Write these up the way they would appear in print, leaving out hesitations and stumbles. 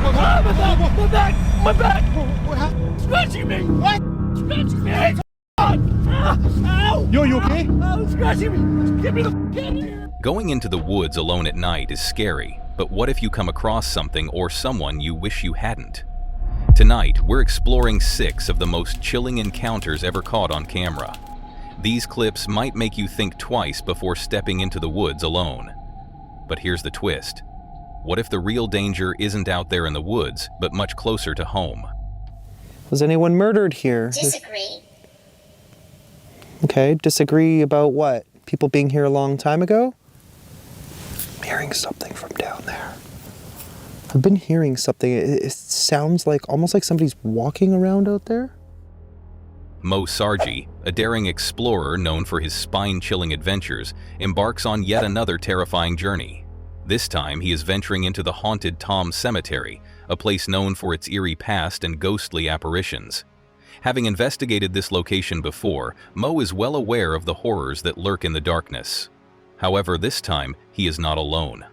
My back! My back! What happened? Scratching me! What? Scratching me! Ow! Yo, you okay? Oh, scratching me! Get me the f*** out of here! Going into the woods alone at night is scary, but what if you come across something or someone you wish you hadn't? Tonight, we're exploring 6 of the most chilling encounters ever caught on camera. These clips might make you think twice before stepping into the woods alone. But here's the twist. What if the real danger isn't out there in the woods, but much closer to home? Was anyone murdered here? Disagree. Okay, disagree about what? People being here a long time ago? I'm hearing something from down there. I've been hearing something. It sounds like almost like somebody's walking around out there. Mo Sargi, a daring explorer known for his spine-chilling adventures, embarks on yet another terrifying journey. This time, he is venturing into the haunted Tom Cemetery, a place known for its eerie past and ghostly apparitions. Having investigated this location before, Mo is well aware of the horrors that lurk in the darkness. However, this time, he is not alone.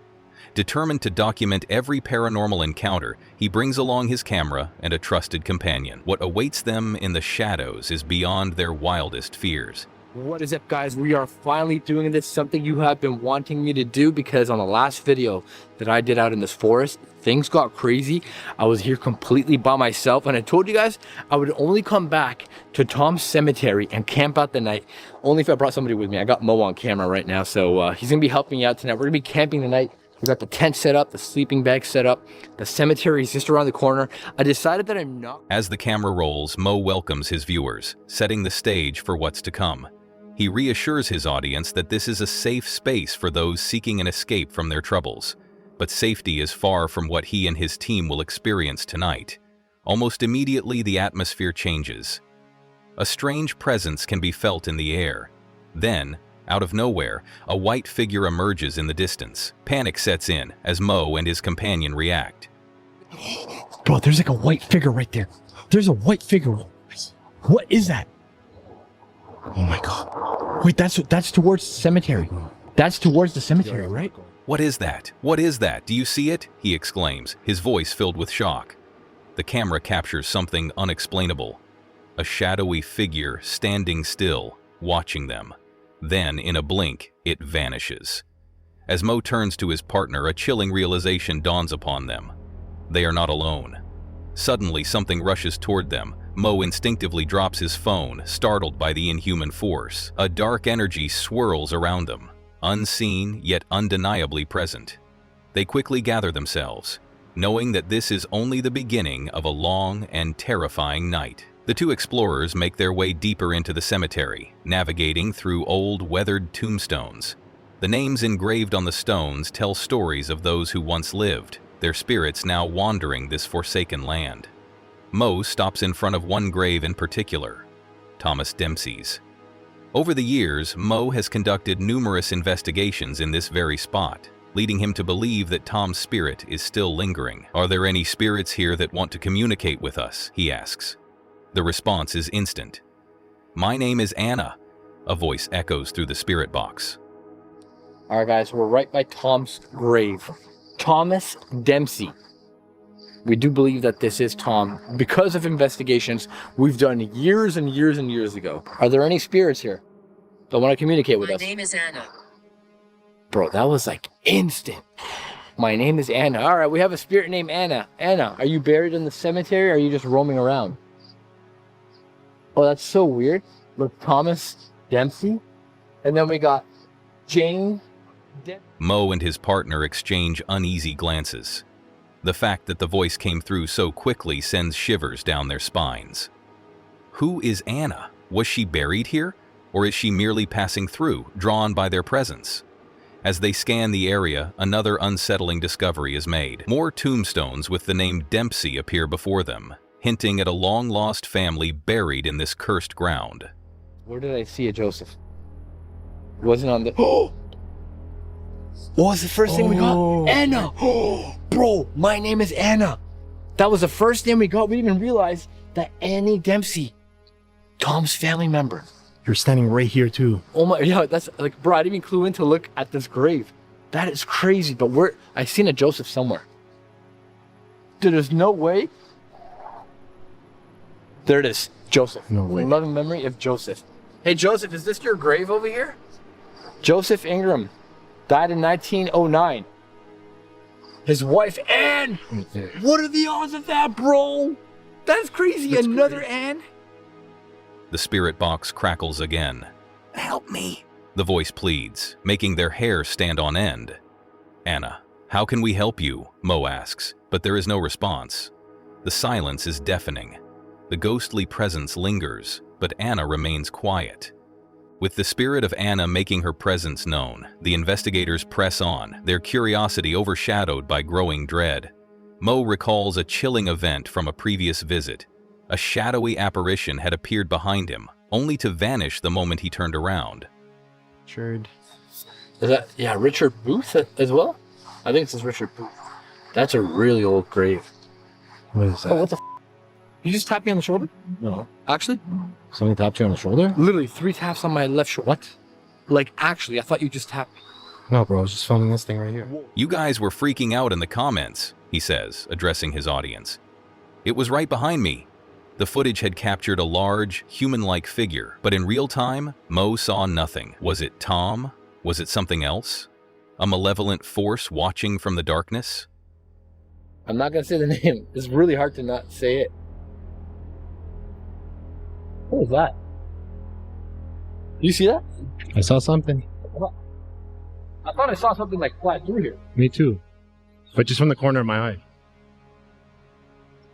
Determined to document every paranormal encounter, he brings along his camera and a trusted companion. What awaits them in the shadows is beyond their wildest fears. What is up, guys? We are finally doing this, something you have been wanting me to do, because on the last video that I did out in this forest, things got crazy. I was here completely by myself, and I told you guys I would only come back to Tom's Cemetery and camp out the night only if I brought somebody with me. I got Mo on camera right now, so he's gonna be helping me out tonight. We're gonna be camping tonight. We got the tent set up, the sleeping bag set up. The cemetery is just around the corner. I decided that I'm not... As the camera rolls, Mo welcomes his viewers, setting the stage for what's to come. He reassures his audience that this is a safe space for those seeking an escape from their troubles. But safety is far from what he and his team will experience tonight. Almost immediately, the atmosphere changes. A strange presence can be felt in the air. Then, out of nowhere, a white figure emerges in the distance. Panic sets in as Mo and his companion react. Bro, there's like a white figure right there. There's a white figure. What is that? Oh my God. Wait, that's towards the cemetery. That's towards the cemetery, right? What is that? What is that? Do you see it? He exclaims, his voice filled with shock. The camera captures something unexplainable. A shadowy figure standing still, watching them. Then, in a blink, it vanishes. As Mo turns to his partner, a chilling realization dawns upon them. They are not alone. Suddenly, something rushes toward them. Mo instinctively drops his phone, startled by the inhuman force. A dark energy swirls around them, unseen yet undeniably present. They quickly gather themselves, knowing that this is only the beginning of a long and terrifying night. The two explorers make their way deeper into the cemetery, navigating through old, weathered tombstones. The names engraved on the stones tell stories of those who once lived, their spirits now wandering this forsaken land. Mo stops in front of one grave in particular, Thomas Dempsey's. Over the years, Mo has conducted numerous investigations in this very spot, leading him to believe that Tom's spirit is still lingering. "Are there any spirits here that want to communicate with us?" he asks. The response is instant. "My name is Anna," a voice echoes through the spirit box. All right, guys, we're right by Tom's grave. Thomas Dempsey. We do believe that this is Tom because of investigations we've done years and years and years ago. Are there any spirits here that want to communicate with us? My name is Anna. Bro, that was like instant. My name is Anna. All right, we have a spirit named Anna. Anna, are you buried in the cemetery or are you just roaming around? Oh, that's so weird. Look, Thomas Dempsey. And then we got Jane. Mo and his partner exchange uneasy glances. The fact that the voice came through so quickly sends shivers down their spines. Who is Anna? Was she buried here? Or is she merely passing through, drawn by their presence? As they scan the area, another unsettling discovery is made. More tombstones with the name Dempsey appear before them, hinting at a long-lost family buried in this cursed ground. Where did I see it, Joseph? It wasn't on the... Oh! What was the first thing we got? Anna! Oh, bro, my name is Anna. That was the first thing we got. We didn't even realize that Annie Dempsey, Tom's family member. You're standing right here too. Oh my, yeah, that's like, bro, I didn't even clue in to look at this grave. That is crazy, but I seen a Joseph somewhere. Dude, there's no way. There it is. Joseph. No way. Loving memory of Joseph. Hey, Joseph, is this your grave over here? Joseph Ingram died in 1909. His wife, Anne. What are the odds of that, bro? That's crazy. That's Another crazy. Anne? The spirit box crackles again. Help me, the voice pleads, making their hair stand on end. Anna, how can we help you? Mo asks, but there is no response. The silence is deafening. The ghostly presence lingers, but Anna remains quiet. With the spirit of Anna making her presence known, the investigators press on, their curiosity overshadowed by growing dread. Mo recalls a chilling event from a previous visit. A shadowy apparition had appeared behind him, only to vanish the moment he turned around. Richard. Is that, yeah, Richard Booth as well? I think it says Richard Booth. That's a really old grave. What is that? Oh, what the f? You just tapped me on the shoulder? No. Actually? Somebody tapped you on the shoulder? Literally 3 taps on my left shoulder. What? Like, actually, I thought you just tapped me. No, bro. I was just filming this thing right here. You guys were freaking out in the comments, he says, addressing his audience. It was right behind me. The footage had captured a large, human-like figure, but in real time, Mo saw nothing. Was it Tom? Was it something else? A malevolent force watching from the darkness? I'm not gonna say the name. It's really hard to not say it. What was that? You see that? I saw something. I thought I saw something like fly through here. Me too. But just from the corner of my eye.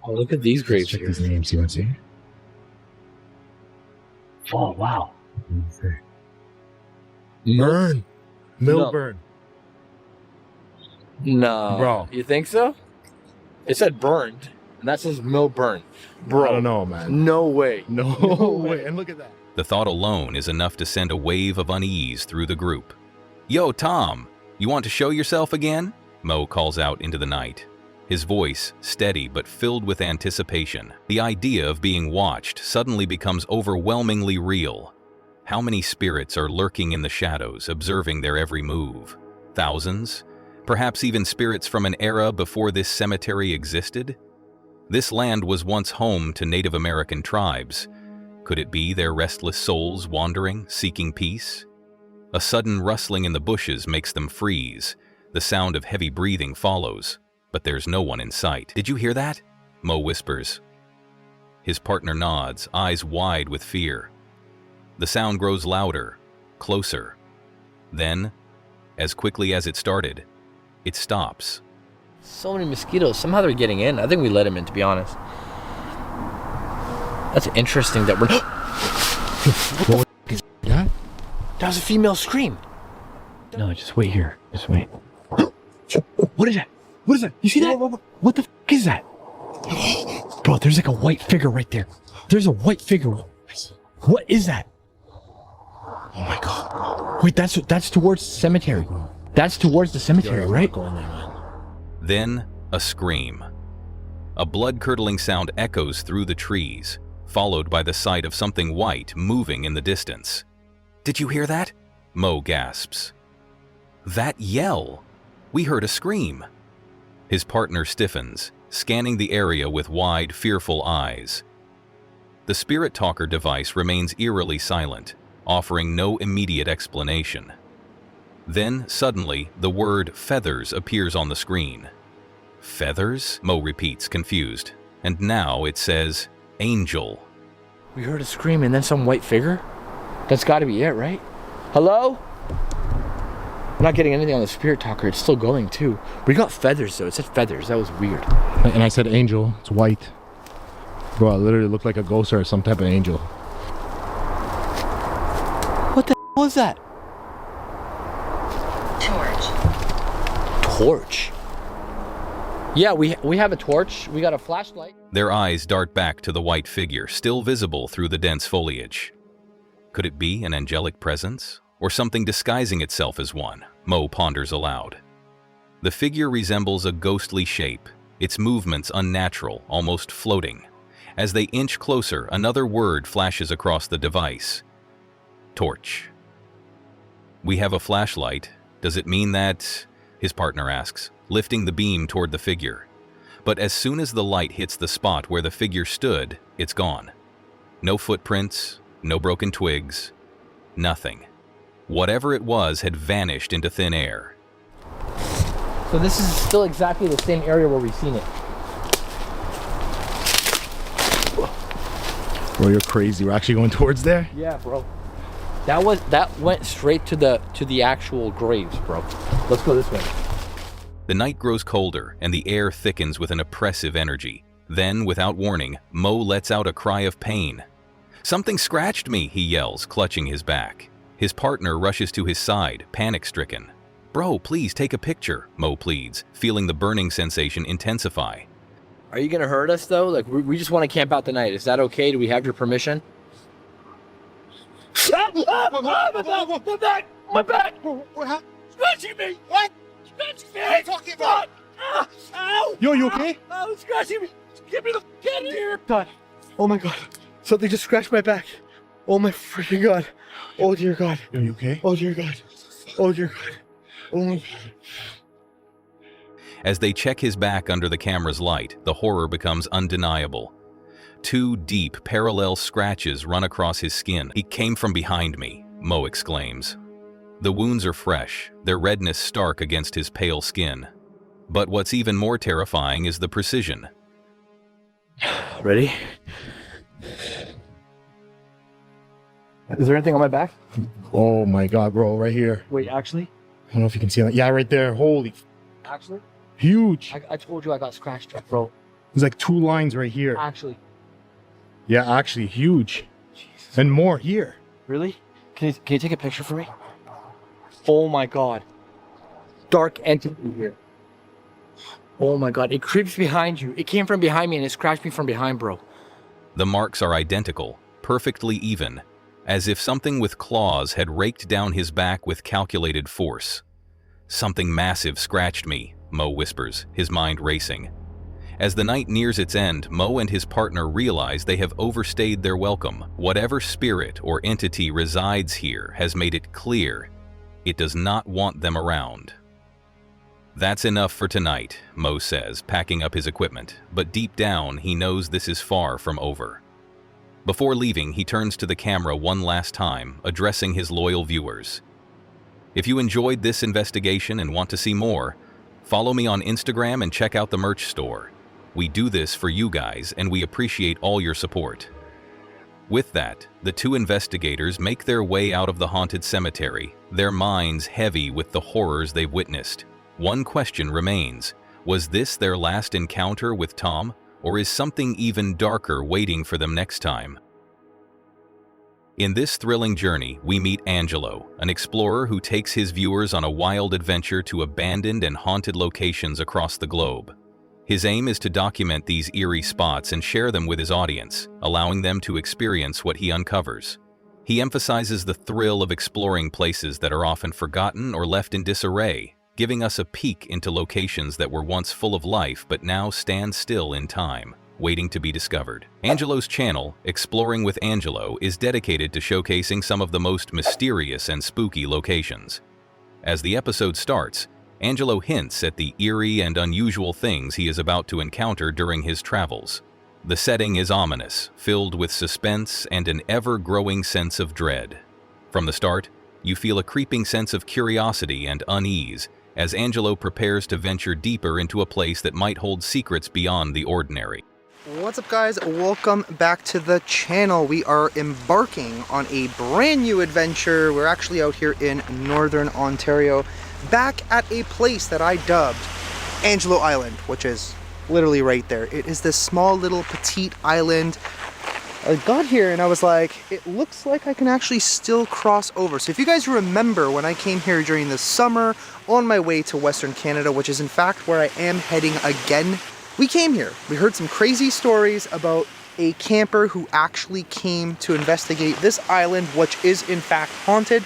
Oh, look at these graves Check here. these names. You want to see? Oh, wow. Burn. No. Milburn. No. Bro. You think so? It said burned, and that says Milburn. Bro. I don't know, man. No way. No, No way. way. And look at that. The thought alone is enough to send a wave of unease through the group. Yo, Tom, you want to show yourself again? Mo calls out into the night. His voice, steady but filled with anticipation. The idea of being watched suddenly becomes overwhelmingly real. How many spirits are lurking in the shadows, observing their every move? Thousands? Perhaps even spirits from an era before this cemetery existed? This land was once home to Native American tribes. Could it be their restless souls wandering, seeking peace? A sudden rustling in the bushes makes them freeze. The sound of heavy breathing follows, but there's no one in sight. Did you hear that? Mo whispers. His partner nods, eyes wide with fear. The sound grows louder, closer. Then, as quickly as it started, it stops. So many mosquitoes. Somehow they're getting in. I think we let them in, to be honest. That's interesting that we're... What the f is that? That was a female scream. No, just wait here. Just wait. What is that? What is that? You see that? What the f is that? Bro, there's like a white figure right there. There's a white figure. What is that? Oh my god. Wait, that's towards the cemetery. That's towards the cemetery, right? Go in there, man. Then, a scream. A blood-curdling sound echoes through the trees, followed by the sight of something white moving in the distance. Did you hear that? Mo gasps. That yell! We heard a scream. His partner stiffens, scanning the area with wide, fearful eyes. The spirit talker device remains eerily silent, offering no immediate explanation. Then, suddenly, the word feathers appears on the screen. Feathers? Mo repeats, confused. And now it says, angel. We heard a scream and then some white figure? That's gotta be it, right? Hello? I'm not getting anything on the spirit talker. It's still going too. We got feathers though. It said feathers. That was weird. And I said angel. It's white. Bro, I literally looked like a ghost or some type of angel. What the f was that? Torch. Yeah, we have a torch. We got a flashlight. Their eyes dart back to the white figure, still visible through the dense foliage. Could it be an angelic presence? Or something disguising itself as one? Mo ponders aloud. The figure resembles a ghostly shape, its movements unnatural, almost floating. As they inch closer, another word flashes across the device. Torch. We have a flashlight. Does it mean that... His partner asks, lifting the beam toward the figure. But as soon as the light hits the spot where the figure stood, it's gone. No footprints, no broken twigs, nothing. Whatever it was had vanished into thin air. So this is still exactly the same area where we've seen it. Bro, you're crazy. We're actually going towards there? Yeah, bro. That went straight to the actual graves, bro. Let's go this way. The night grows colder and the air thickens with an oppressive energy. Then, without warning, Mo lets out a cry of pain. "Something scratched me," he yells, clutching his back. His partner rushes to his side, panic-stricken. "Bro, please take a picture," Mo pleads, feeling the burning sensation intensify. Are you gonna hurt us though? Like we just want to camp out the night. Is that okay? Do we have your permission? My back! My back! What happened? Scratching me! What? Scratching me! What are you talking about? Ow! Yo, you okay? Oh, it's scratching me! Get me the get in here! God. Oh my God. Something just scratched my back. Oh my freaking God. Oh dear God. Yo, you okay? Oh dear God. Oh dear God. Oh my God. As they check his back under the camera's light, the horror becomes undeniable. 2 deep, parallel scratches run across his skin. "He came from behind me," Mo exclaims. The wounds are fresh, their redness stark against his pale skin. But what's even more terrifying is the precision. Ready? Is there anything on my back? Oh my God, bro, right here. Wait, actually? I don't know if you can see that. Yeah, right there. Holy, Actually? huge. I told you I got scratched up, bro. There's like 2 lines right here. Actually. Yeah, actually, huge. Jesus. And more here. Really? Can you take a picture for me? Oh my God. Dark entity here. Oh my God. It creeps behind you. It came from behind me and it scratched me from behind, bro. The marks are identical, perfectly even, as if something with claws had raked down his back with calculated force. "Something massive scratched me," Mo whispers, his mind racing. As the night nears its end, Mo and his partner realize they have overstayed their welcome. Whatever spirit or entity resides here has made it clear it does not want them around. "That's enough for tonight," Mo says, packing up his equipment, but deep down he knows this is far from over. Before leaving, he turns to the camera one last time, addressing his loyal viewers. If you enjoyed this investigation and want to see more, follow me on Instagram and check out the merch store. We do this for you guys, and we appreciate all your support. With that, the 2 investigators make their way out of the haunted cemetery, their minds heavy with the horrors they've witnessed. One question remains: was this their last encounter with Tom, or is something even darker waiting for them next time? In this thrilling journey, we meet Angelo, an explorer who takes his viewers on a wild adventure to abandoned and haunted locations across the globe. His aim is to document these eerie spots and share them with his audience, allowing them to experience what he uncovers. He emphasizes the thrill of exploring places that are often forgotten or left in disarray, giving us a peek into locations that were once full of life but now stand still in time, waiting to be discovered. Angelo's channel, Exploring with Angelo, is dedicated to showcasing some of the most mysterious and spooky locations. As the episode starts, Angelo hints at the eerie and unusual things he is about to encounter during his travels. The setting is ominous, filled with suspense and an ever-growing sense of dread. From the start, you feel a creeping sense of curiosity and unease as Angelo prepares to venture deeper into a place that might hold secrets beyond the ordinary. What's up, guys? Welcome back to the channel. We are embarking on a brand new adventure. We're actually out here in Northern Ontario, back at a place that I dubbed Angelo Island, which is literally right there. It is this small little petite island. I got here and I was like, it looks like I can actually still cross over. So if you guys remember when I came here during the summer on my way to Western Canada, which is in fact where I am heading again, we came here. We heard some crazy stories about a camper who actually came to investigate this island, which is in fact haunted.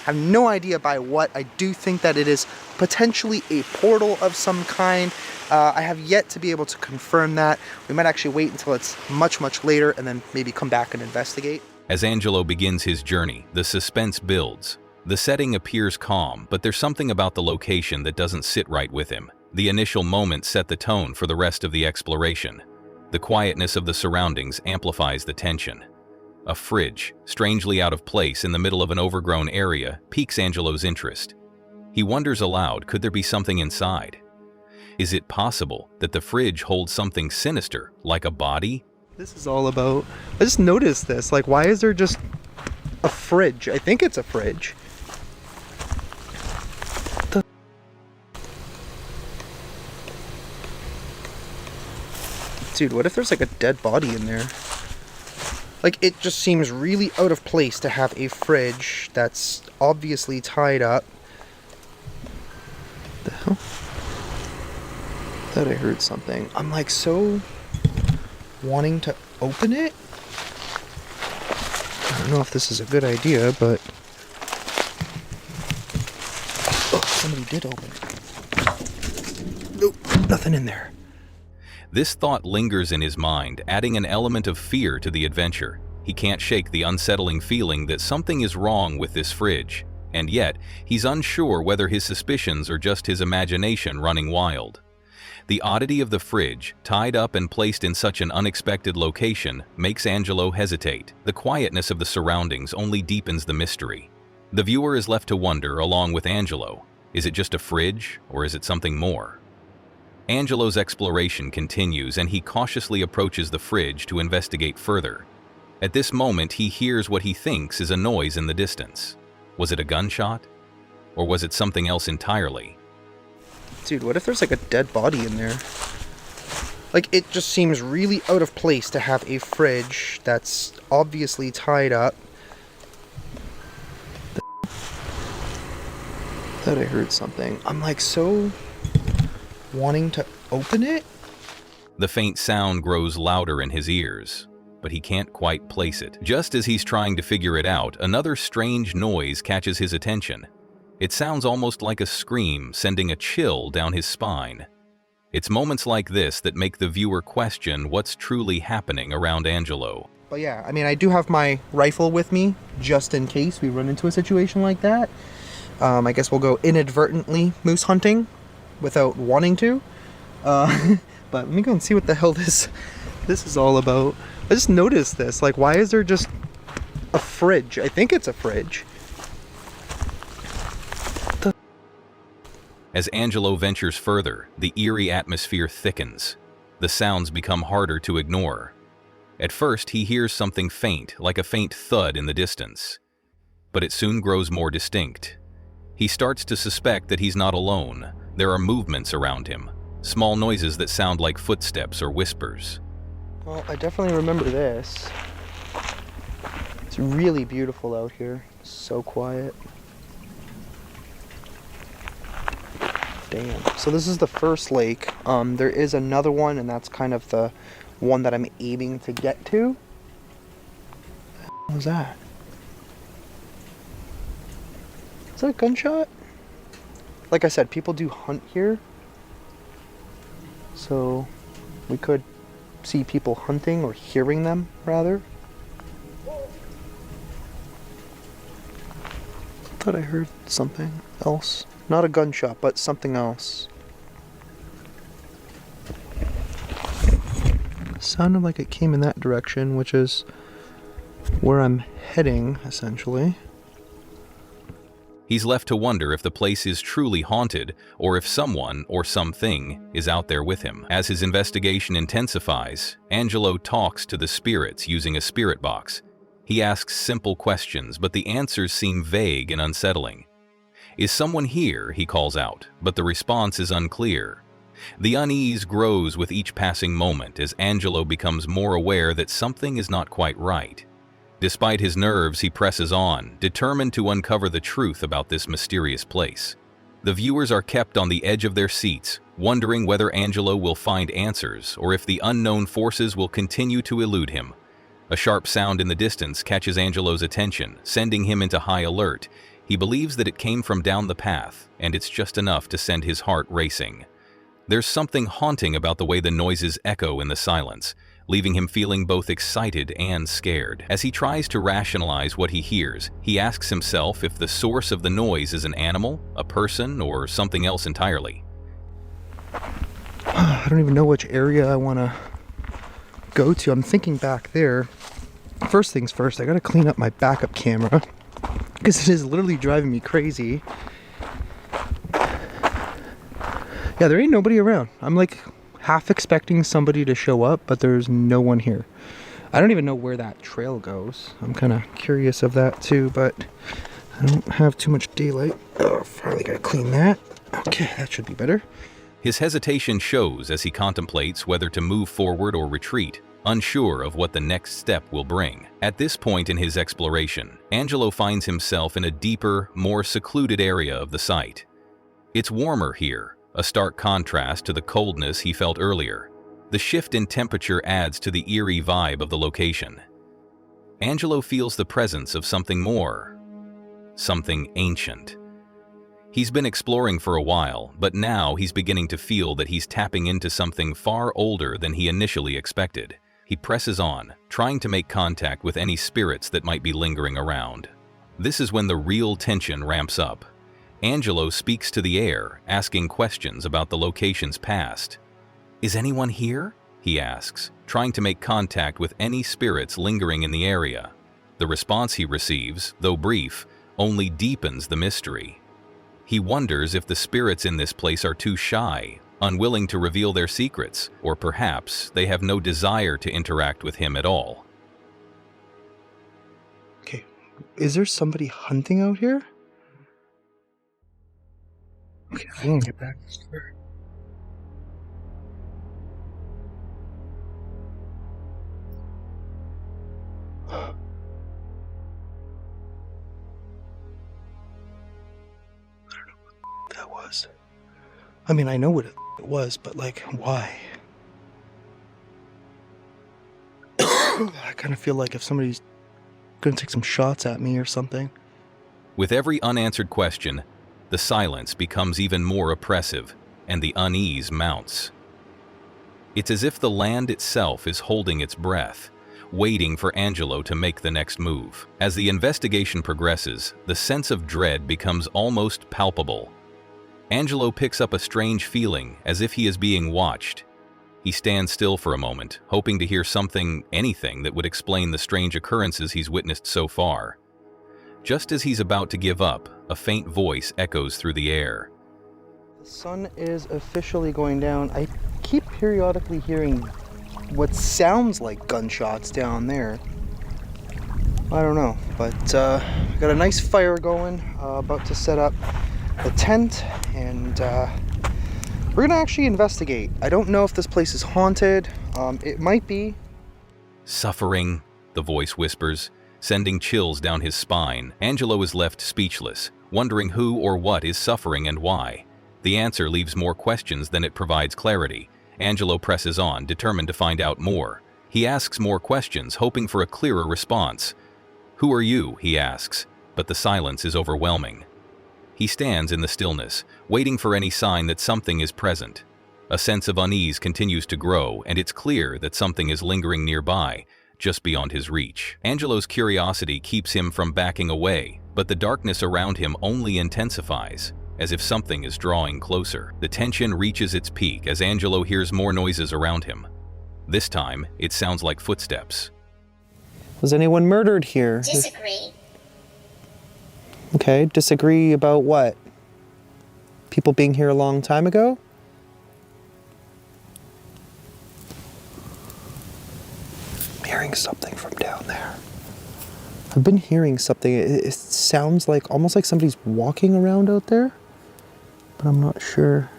I have no idea by what. I do think that it is potentially a portal of some kind. I have yet to be able to confirm that. We might actually wait until it's much later and then maybe come back and investigate. As Angelo begins his journey, the suspense builds. The setting appears calm, but there's something about the location that doesn't sit right with him. The initial moment set the tone for the rest of the exploration. The quietness of the surroundings amplifies the tension. A fridge, strangely out of place in the middle of an overgrown area, piques Angelo's interest. He wonders aloud, could there be something inside? Is it possible that the fridge holds something sinister, like a body? This is all about... I just noticed this. Like, why is there just a fridge? I think it's a fridge. Dude, what if there's like a dead body in there? Like, it just seems really out of place to have a fridge that's obviously tied up. The hell? Thought I heard something. I'm like so wanting to open it. I don't know if this is a good idea, but... Oh, somebody did open it. Nope, nothing in there. This thought lingers in his mind, adding an element of fear to the adventure. He can't shake the unsettling feeling that something is wrong with this fridge, and yet he's unsure whether his suspicions are just his imagination running wild. The oddity of the fridge, tied up and placed in such an unexpected location, makes Angelo hesitate. The quietness of the surroundings only deepens the mystery. The viewer is left to wonder along with Angelo. Is it just a fridge, or is it something more? Angelo's exploration continues, and he cautiously approaches the fridge to investigate further. At this moment, he hears what he thinks is a noise in the distance. Was it a gunshot? Or was it something else entirely? Dude, what if there's like a dead body in there? Like, it just seems really out of place to have a fridge that's obviously tied up. Thought I heard something. I'm like so wanting to open it. The faint sound grows louder in his ears, but he can't quite place it. Just as he's trying to figure it out, another strange noise catches his attention. It sounds almost like a scream, sending a chill down his spine. It's moments like this that make the viewer question what's truly happening around Angelo. But yeah, I mean, I do have my rifle with me, just in case we run into a situation like that. I guess we'll go inadvertently moose hunting without wanting to. But let me go and see what the hell this is all about. I just noticed this. Like, why is there just a fridge? I think it's a fridge. As Angelo ventures further, the eerie atmosphere thickens. The sounds become harder to ignore. At first, he hears something faint, like a faint thud in the distance. But it soon grows more distinct. He starts to suspect that he's not alone. There are movements around him, small noises that sound like footsteps or whispers. Well, I definitely remember this. It's really beautiful out here. So quiet. Damn. So this is the first lake. There is another one, and that's kind of the one that I'm aiming to get to. What was that? Is that a gunshot? Like I said, people do hunt here. So we could see people hunting, or hearing them, rather. Thought I heard something else. Not a gunshot, but something else. Sounded like it came in that direction, which is where I'm heading, essentially. He's left to wonder if the place is truly haunted, or if someone or something is out there with him. As his investigation intensifies, Angelo talks to the spirits using a spirit box. He asks simple questions, but the answers seem vague and unsettling. Is someone here? He calls out, but the response is unclear. The unease grows with each passing moment as Angelo becomes more aware that something is not quite right. Despite his nerves, he presses on, determined to uncover the truth about this mysterious place. The viewers are kept on the edge of their seats, wondering whether Angelo will find answers or if the unknown forces will continue to elude him. A sharp sound in the distance catches Angelo's attention, sending him into high alert. He believes that it came from down the path, and it's just enough to send his heart racing. There's something haunting about the way the noises echo in the silence, leaving him feeling both excited and scared. As he tries to rationalize what he hears, he asks himself if the source of the noise is an animal, a person, or something else entirely. I don't even know which area I want to go to. I'm thinking back there. First things first, I got to clean up my backup camera because it is literally driving me crazy. Yeah, there ain't nobody around. I'm like half expecting somebody to show up, but there's no one here. I don't even know where that trail goes. I'm kind of curious of that too, but I don't have too much daylight. Oh, finally gotta clean that. Okay, that should be better. His hesitation shows as he contemplates whether to move forward or retreat, unsure of what the next step will bring. At this point in his exploration, Angelo finds himself in a deeper, more secluded area of the site. It's warmer here, a stark contrast to the coldness he felt earlier. The shift in temperature adds to the eerie vibe of the location. Angelo feels the presence of something more, something ancient. He's been exploring for a while, but now he's beginning to feel that he's tapping into something far older than he initially expected. He presses on, trying to make contact with any spirits that might be lingering around. This is when the real tension ramps up. Angelo speaks to the air, asking questions about the location's past. "Is anyone here?" he asks, trying to make contact with any spirits lingering in the area. The response he receives, though brief, only deepens the mystery. He wonders if the spirits in this place are too shy, unwilling to reveal their secrets, or perhaps they have no desire to interact with him at all. Okay, is there somebody hunting out here? Okay, I want to get back there. That was. I mean, I know what it was, but like, why? I kind of feel like if somebody's gonna take some shots at me or something. With every unanswered question, the silence becomes even more oppressive, and the unease mounts. It's as if the land itself is holding its breath, waiting for Angelo to make the next move. As the investigation progresses, the sense of dread becomes almost palpable. Angelo picks up a strange feeling, as if he is being watched. He stands still for a moment, hoping to hear something, anything that would explain the strange occurrences he's witnessed so far. Just as he's about to give up, a faint voice echoes through the air. The sun is officially going down. I keep periodically hearing what sounds like gunshots down there. I don't know, but got a nice fire going, about to set up the tent, and we're gonna actually investigate. I don't know if this place is haunted. It might be. Suffering, the voice whispers, sending chills down his spine. Angelo is left speechless, wondering who or what is suffering and why. The answer leaves more questions than it provides clarity. Angelo presses on, determined to find out more. He asks more questions, hoping for a clearer response. "Who are you?" he asks, but the silence is overwhelming. He stands in the stillness, waiting for any sign that something is present. A sense of unease continues to grow, and it's clear that something is lingering nearby, just beyond his reach. Angelo's curiosity keeps him from backing away, but the darkness around him only intensifies, as if something is drawing closer. The tension reaches its peak as Angelo hears more noises around him. This time, it sounds like footsteps. Was anyone murdered here? Disagree. Okay, disagree about what? People being here a long time ago? I'm hearing something from down there. I've been hearing something. It sounds like almost like somebody's walking around out there, but I'm not sure.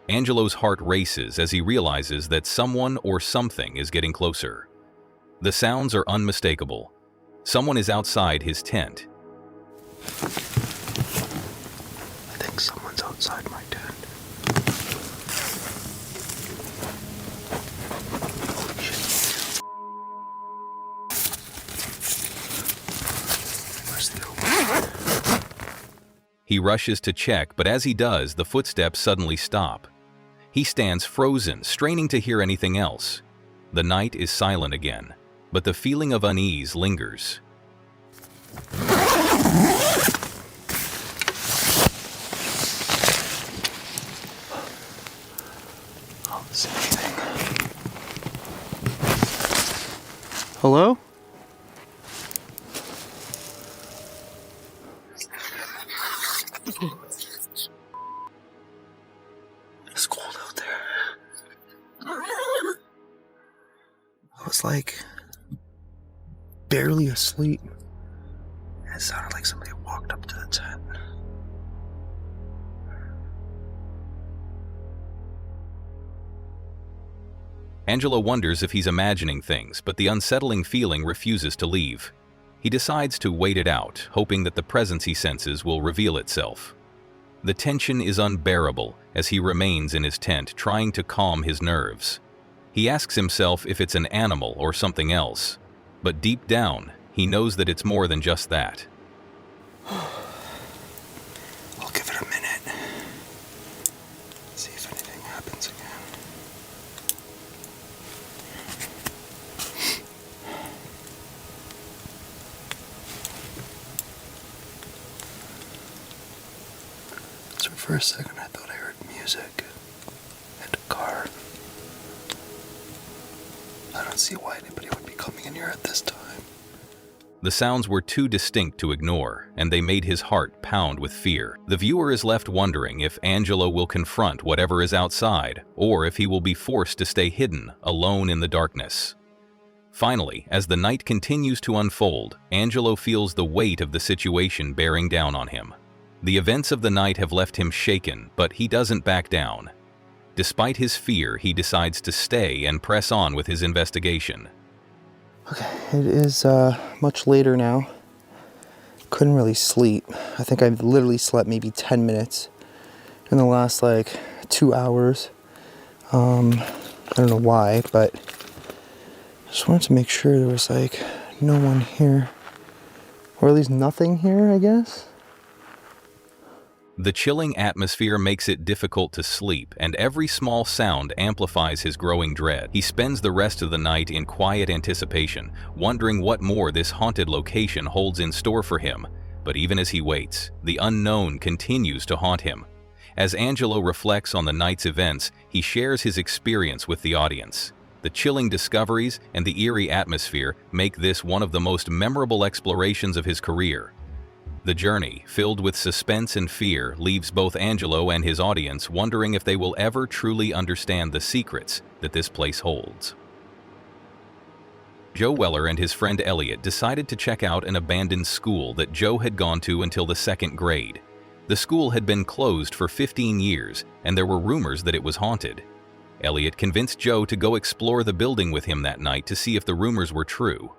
Angelo's heart races as he realizes that someone or something is getting closer. The sounds are unmistakable. Someone is outside his tent. I think someone's outside my tent. Holy shit. Where's the open? He rushes to check, but as he does, the footsteps suddenly stop. He stands frozen, straining to hear anything else. The night is silent again, but the feeling of unease lingers. See anything? Hello? It's cold out there. I was like barely asleep. It sounded like somebody walked up to the tent. Angelo wonders if he's imagining things, but the unsettling feeling refuses to leave. He decides to wait it out, hoping that the presence he senses will reveal itself. The tension is unbearable as he remains in his tent, trying to calm his nerves. He asks himself if it's an animal or something else, but deep down, he knows that it's more than just that. I'll give it a minute. See if anything happens again. So for a second I thought I heard music and a car. I don't see why anybody would be coming in here at this time. The sounds were too distinct to ignore, and they made his heart pound with fear. The viewer is left wondering if Angelo will confront whatever is outside, or if he will be forced to stay hidden, alone in the darkness. Finally, as the night continues to unfold, Angelo feels the weight of the situation bearing down on him. The events of the night have left him shaken, but he doesn't back down. Despite his fear, he decides to stay and press on with his investigation. Okay, it is much later now. Couldn't really sleep. I think I've literally slept maybe 10 minutes in the last like 2 hours. I don't know why, but I just wanted to make sure there was like no one here. Or at least nothing here, I guess. The chilling atmosphere makes it difficult to sleep, and every small sound amplifies his growing dread. He spends the rest of the night in quiet anticipation, wondering what more this haunted location holds in store for him. But even as he waits, the unknown continues to haunt him. As Angelo reflects on the night's events, he shares his experience with the audience. The chilling discoveries and the eerie atmosphere make this one of the most memorable explorations of his career. The journey, filled with suspense and fear, leaves both Angelo and his audience wondering if they will ever truly understand the secrets that this place holds. Joe Weller and his friend Elliot decided to check out an abandoned school that Joe had gone to until the 2nd grade. The school had been closed for 15 years, and there were rumors that it was haunted. Elliot convinced Joe to go explore the building with him that night to see if the rumors were true.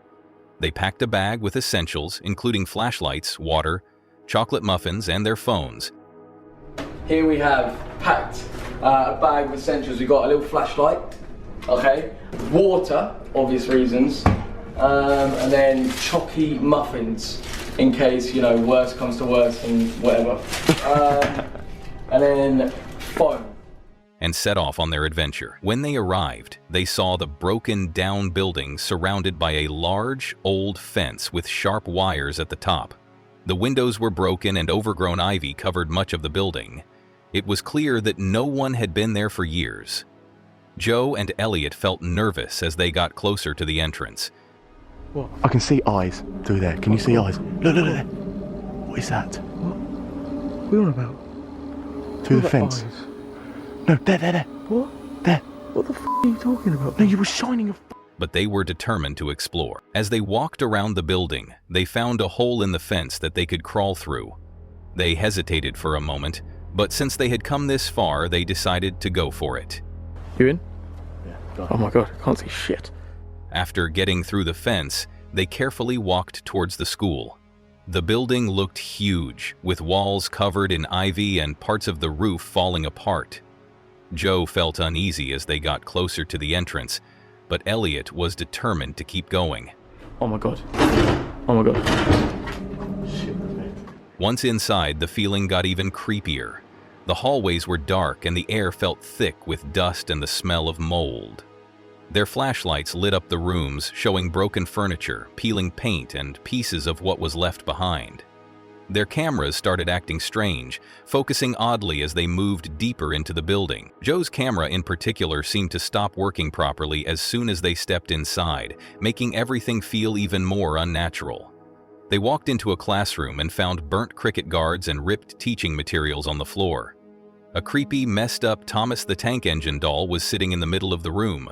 They packed a bag with essentials, including flashlights, water, chocolate muffins, and their phones. Here we have packed a bag with essentials. We've got a little flashlight, okay, water, obvious reasons, and then chalky muffins in case, you know, worse comes to worse and whatever. And then phone. And set off on their adventure. When they arrived, they saw the broken down building surrounded by a large, old fence with sharp wires at the top. The windows were broken and overgrown ivy covered much of the building. It was clear that no one had been there for years. Joe and Elliot felt nervous as they got closer to the entrance. What? I can see eyes through there. Can you see eyes? Look, look, look there. What is that? What are you on about? Through the fence. Eyes? No, there. What? There. What the f are you talking about? No, you were shining a But they were determined to explore. As they walked around the building, they found a hole in the fence that they could crawl through. They hesitated for a moment, but since they had come this far, they decided to go for it. You in? Yeah, go Oh my god, I can't see shit. After getting through the fence, they carefully walked towards the school. The building looked huge, with walls covered in ivy and parts of the roof falling apart. Joe felt uneasy as they got closer to the entrance, but Elliot was determined to keep going. Oh my god. Oh my god. Shit. Once inside, the feeling got even creepier. The hallways were dark and the air felt thick with dust and the smell of mold. Their flashlights lit up the rooms, showing broken furniture, peeling paint, and pieces of what was left behind. Their cameras started acting strange, focusing oddly as they moved deeper into the building. Joe's camera in particular seemed to stop working properly as soon as they stepped inside, making everything feel even more unnatural. They walked into a classroom and found burnt cricket guards and ripped teaching materials on the floor. A creepy, messed up Thomas the Tank Engine doll was sitting in the middle of the room,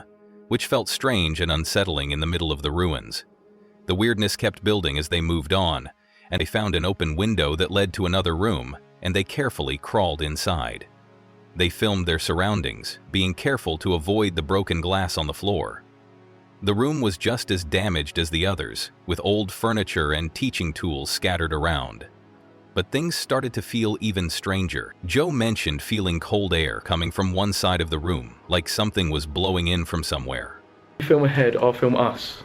which felt strange and unsettling in the middle of the ruins. The weirdness kept building as they moved on, and they found an open window that led to another room, and they carefully crawled inside. They filmed their surroundings, being careful to avoid the broken glass on the floor. The room was just as damaged as the others, with old furniture and teaching tools scattered around. But things started to feel even stranger. Joe mentioned feeling cold air coming from one side of the room, like something was blowing in from somewhere. You film ahead, I'll film us.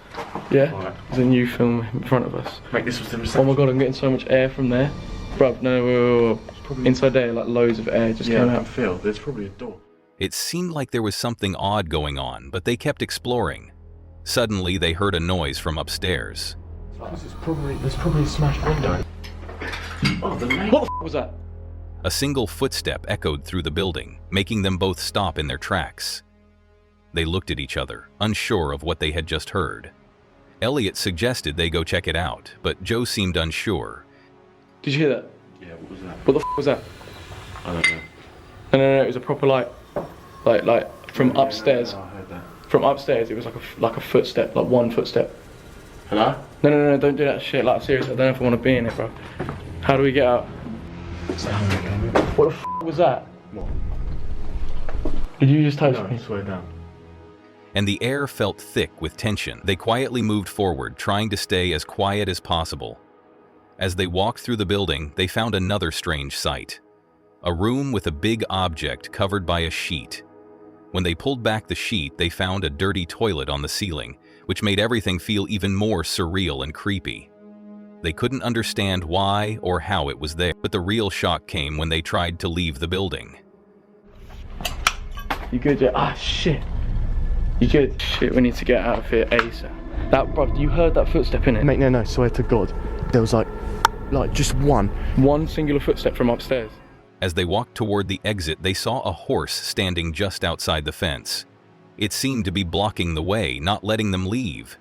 Yeah? Right. Then you film in front of us. Mate, this was the reception. Oh my god, I'm getting so much air from there. Bruv, no, inside there, like loads of air just came I out. can feel. There's probably a door. It seemed like there was something odd going on, but they kept exploring. Suddenly, they heard a noise from upstairs. There's probably a smashed window. Oh, the name. What the f was that? A single footstep echoed through the building, making them both stop in their tracks. They looked at each other, unsure of what they had just heard. Elliot suggested they go check it out, but Joe seemed unsure. Did you hear that? Yeah, what was that? What the f was that? I don't know. No, it was a proper like from upstairs. I heard that. From upstairs, it was like a footstep, like one footstep. Hello? No, don't do that shit. Like seriously, I don't know if I want to be in it, bro. How do we get out? What the f was that? What? Did you just touch No, me? swear down. And the air felt thick with tension. They quietly moved forward, trying to stay as quiet as possible. As they walked through the building, they found another strange sight. A room with a big object covered by a sheet. When they pulled back the sheet, they found a dirty toilet on the ceiling, which made everything feel even more surreal and creepy. They couldn't understand why or how it was there, but the real shock came when they tried to leave the building. You good, yeah? Ah, shit. You good? Shit, we need to get out of here ASAP. That, bruv, you heard that footstep in it? Mate, no, swear to God. There was like just one. One singular footstep from upstairs. As they walked toward the exit, they saw a horse standing just outside the fence. It seemed to be blocking the way, not letting them leave.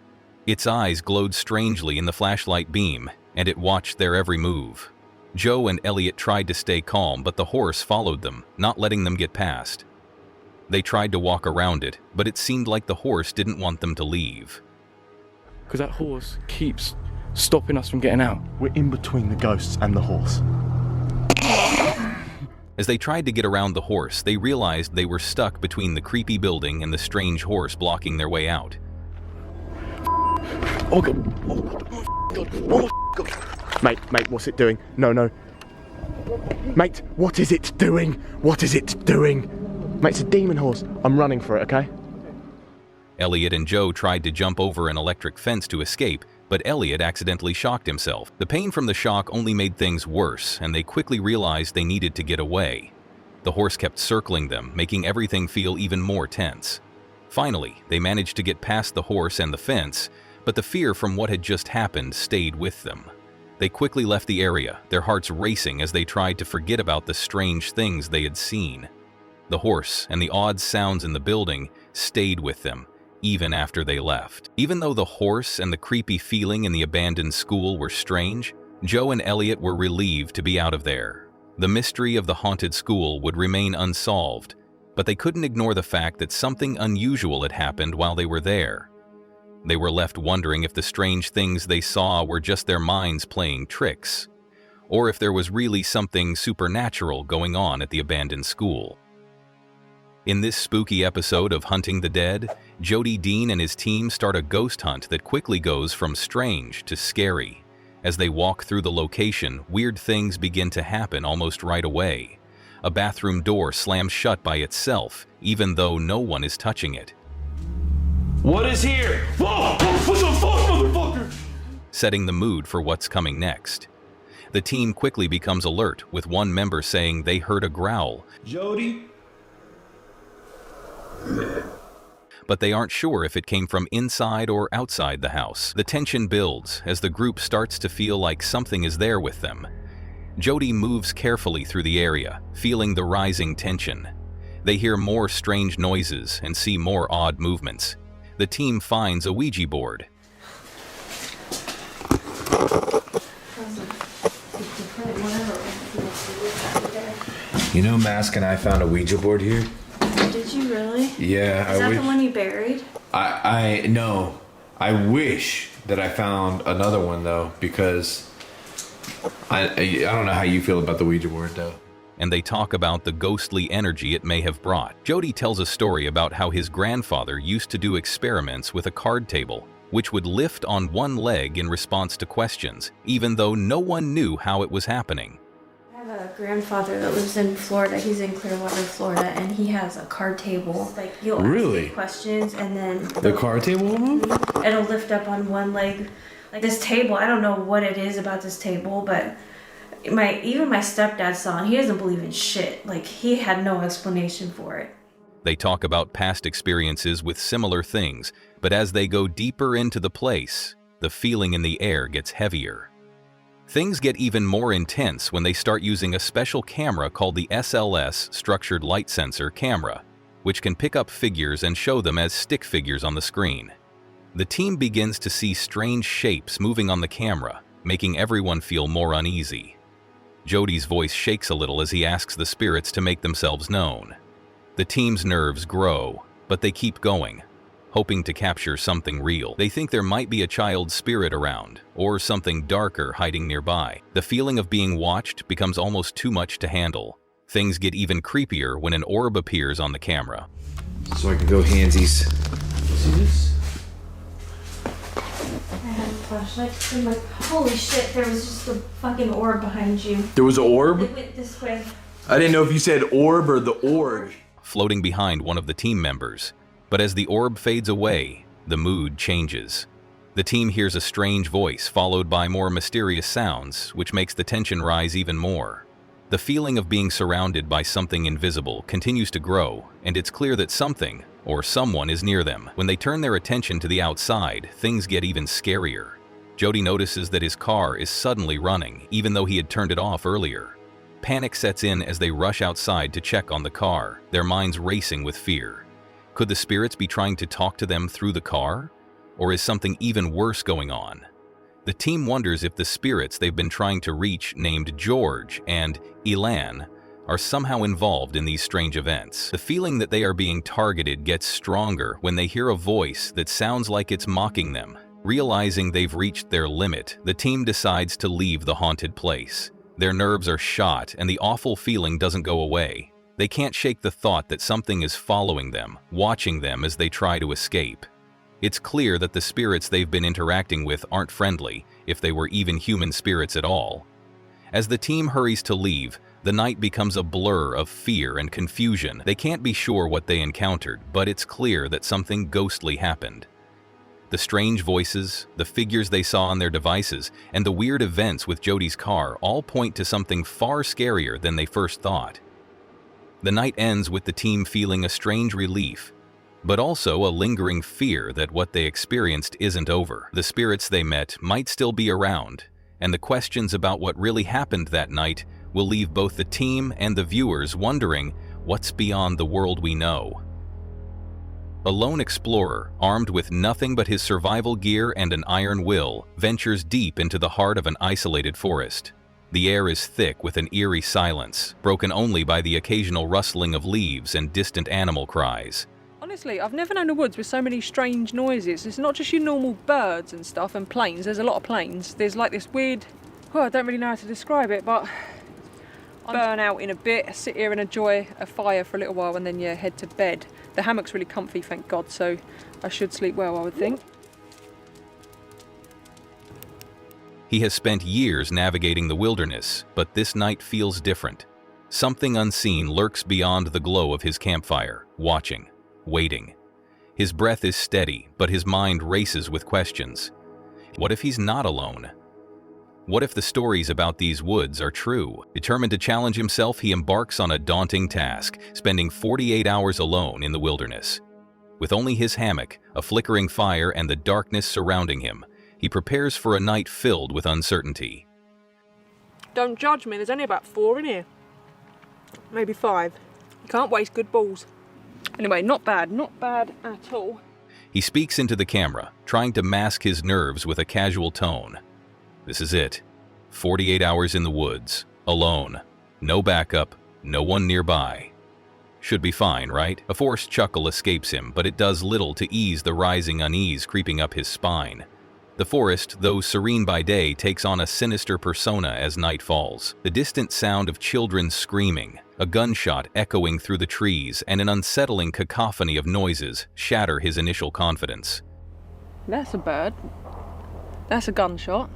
Its eyes glowed strangely in the flashlight beam, and it watched their every move. Joe and Elliot tried to stay calm, but the horse followed them, not letting them get past. They tried to walk around it, but it seemed like the horse didn't want them to leave. Because that horse keeps stopping us from getting out. We're in between the ghosts and the horse. As they tried to get around the horse, they realized they were stuck between the creepy building and the strange horse blocking their way out. Oh God! Oh God! Oh God! Mate, what's it doing? No. Mate, what is it doing? What is it doing? Mate, it's a demon horse. I'm running for it, okay? Elliot and Joe tried to jump over an electric fence to escape, but Elliot accidentally shocked himself. The pain from the shock only made things worse, and they quickly realized they needed to get away. The horse kept circling them, making everything feel even more tense. Finally, they managed to get past the horse and the fence, but the fear from what had just happened stayed with them. They quickly left the area, their hearts racing as they tried to forget about the strange things they had seen. The horse and the odd sounds in the building stayed with them, even after they left. Even though the horse and the creepy feeling in the abandoned school were strange, Joe and Elliot were relieved to be out of there. The mystery of the haunted school would remain unsolved, but they couldn't ignore the fact that something unusual had happened while they were there. They were left wondering if the strange things they saw were just their minds playing tricks, or if there was really something supernatural going on at the abandoned school. In this spooky episode of Hunting the Dead, Jody Dean and his team start a ghost hunt that quickly goes from strange to scary. As they walk through the location, weird things begin to happen almost right away. A bathroom door slams shut by itself, even though no one is touching it. What is here? Whoa! What the fuck, motherfucker? Setting the mood for what's coming next. The team quickly becomes alert, with one member saying they heard a growl. Jody? but they aren't sure if it came from inside or outside the house. The tension builds as the group starts to feel like something is there with them. Jody moves carefully through the area, feeling the rising tension. They hear more strange noises and see more odd movements. The team finds a Ouija board. You know, Mask and I found a Ouija board here. Did you really? Yeah, Is that the one you buried? I no. I wish that I found another one though, because I don't know how you feel about the Ouija board though. And they talk about the ghostly energy it may have brought. Jody tells a story about how his grandfather used to do experiments with a card table, which would lift on one leg in response to questions, even though no one knew how it was happening. I have a grandfather that lives in Florida. He's in Clearwater, Florida, and he has a card table. Like, he'll ask you questions, and then The card table will move? it'll lift up on one leg. Like this table, I don't know what it is about this table, but even my stepdad saw it. He doesn't believe in shit. Like, he had no explanation for it. They talk about past experiences with similar things, but as they go deeper into the place, the feeling in the air gets heavier. Things get even more intense when they start using a special camera called the SLS Structured Light Sensor camera, which can pick up figures and show them as stick figures on the screen. The team begins to see strange shapes moving on the camera, making everyone feel more uneasy. Jody's voice shakes a little as he asks the spirits to make themselves known. The team's nerves grow, but they keep going, hoping to capture something real. They think there might be a child's spirit around, or something darker hiding nearby. The feeling of being watched becomes almost too much to handle. Things get even creepier when an orb appears on the camera. So I can go handsies. See this? I had a flashlight. I'm like, holy shit, there was just a fucking orb behind you. There was an orb? It went this way. I didn't know if you said orb or the org. Floating behind one of the team members. But as the orb fades away, the mood changes. The team hears a strange voice followed by more mysterious sounds, which makes the tension rise even more. The feeling of being surrounded by something invisible continues to grow, and it's clear that something or someone is near them. When they turn their attention to the outside, things get even scarier. Jody notices that his car is suddenly running, even though he had turned it off earlier. Panic sets in as they rush outside to check on the car, their minds racing with fear. Could the spirits be trying to talk to them through the car? Or is something even worse going on? The team wonders if the spirits they've been trying to reach, named George and Elan, are somehow involved in these strange events. The feeling that they are being targeted gets stronger when they hear a voice that sounds like it's mocking them. Realizing they've reached their limit, the team decides to leave the haunted place. Their nerves are shot and the awful feeling doesn't go away. They can't shake the thought that something is following them, watching them as they try to escape. It's clear that the spirits they've been interacting with aren't friendly, if they were even human spirits at all. As the team hurries to leave, the night becomes a blur of fear and confusion. They can't be sure what they encountered, but it's clear that something ghostly happened. The strange voices, the figures they saw on their devices, and the weird events with Jody's car all point to something far scarier than they first thought. The night ends with the team feeling a strange relief, but also a lingering fear that what they experienced isn't over. The spirits they met might still be around, and the questions about what really happened that night will leave both the team and the viewers wondering what's beyond the world we know. A lone explorer, armed with nothing but his survival gear and an iron will, ventures deep into the heart of an isolated forest. The air is thick with an eerie silence, broken only by the occasional rustling of leaves and distant animal cries. Honestly, I've never known a woods with so many strange noises. It's not just your normal birds and stuff and planes. There's a lot of planes. There's like this weird, well, I don't really know how to describe it, but I'll burn out in a bit, sit here and enjoy a fire for a little while and then, yeah, head to bed. The hammock's really comfy, thank God, so I should sleep well, I would think. He has spent years navigating the wilderness, but this night feels different. Something unseen lurks beyond the glow of his campfire, watching, waiting. His breath is steady, but his mind races with questions. What if he's not alone? What if the stories about these woods are true? Determined to challenge himself, he embarks on a daunting task, spending 48 hours alone in the wilderness. With only his hammock, a flickering fire, and the darkness surrounding him, he prepares for a night filled with uncertainty. Don't judge me, there's only about 4 in here. Maybe 5. You can't waste good balls. Anyway, not bad at all. He speaks into the camera, trying to mask his nerves with a casual tone. This is it. 48 hours in the woods, alone. No backup, no one nearby. Should be fine, right? A forced chuckle escapes him, but it does little to ease the rising unease creeping up his spine. The forest, though serene by day, takes on a sinister persona as night falls. The distant sound of children screaming, a gunshot echoing through the trees, and an unsettling cacophony of noises shatter his initial confidence. That's a bird. That's a gunshot.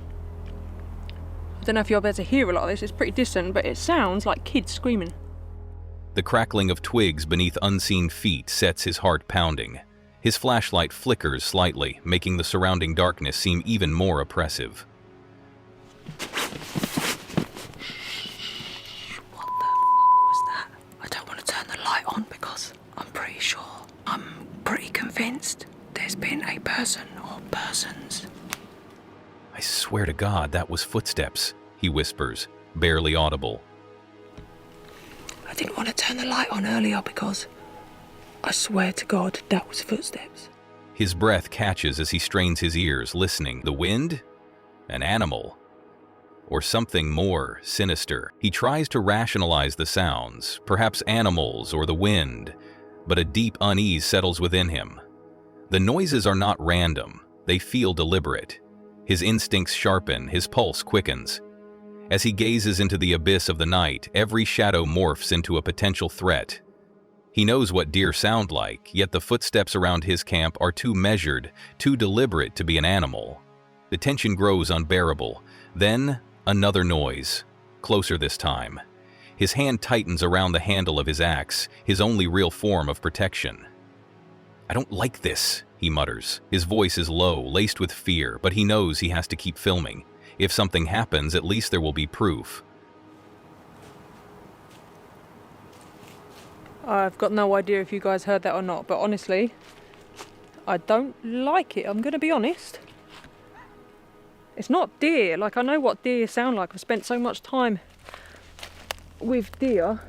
I don't know if you'll be able to hear a lot of this, it's pretty distant, but it sounds like kids screaming. The crackling of twigs beneath unseen feet sets his heart pounding. His flashlight flickers slightly, making the surrounding darkness seem even more oppressive. What the was that? I don't want to turn the light on because I'm pretty convinced there's been a person or persons. I swear to God, that was footsteps, he whispers, barely audible. I didn't want to turn the light on earlier because I swear to God that was footsteps. His breath catches as he strains his ears, listening. The wind? An animal? Or something more sinister? He tries to rationalize the sounds, perhaps animals or the wind, but a deep unease settles within him. The noises are not random, they feel deliberate. His instincts sharpen, his pulse quickens. As he gazes into the abyss of the night, every shadow morphs into a potential threat. He knows what deer sound like, yet the footsteps around his camp are too measured, too deliberate to be an animal. The tension grows unbearable. Then, another noise, closer this time. His hand tightens around the handle of his axe, his only real form of protection. I don't like this, he mutters. His voice is low, laced with fear, but he knows he has to keep filming. If something happens, at least there will be proof. I've got no idea if you guys heard that or not, but honestly, I don't like it, I'm gonna be honest. It's not deer, like I know what deer sound like, I've spent so much time with deer.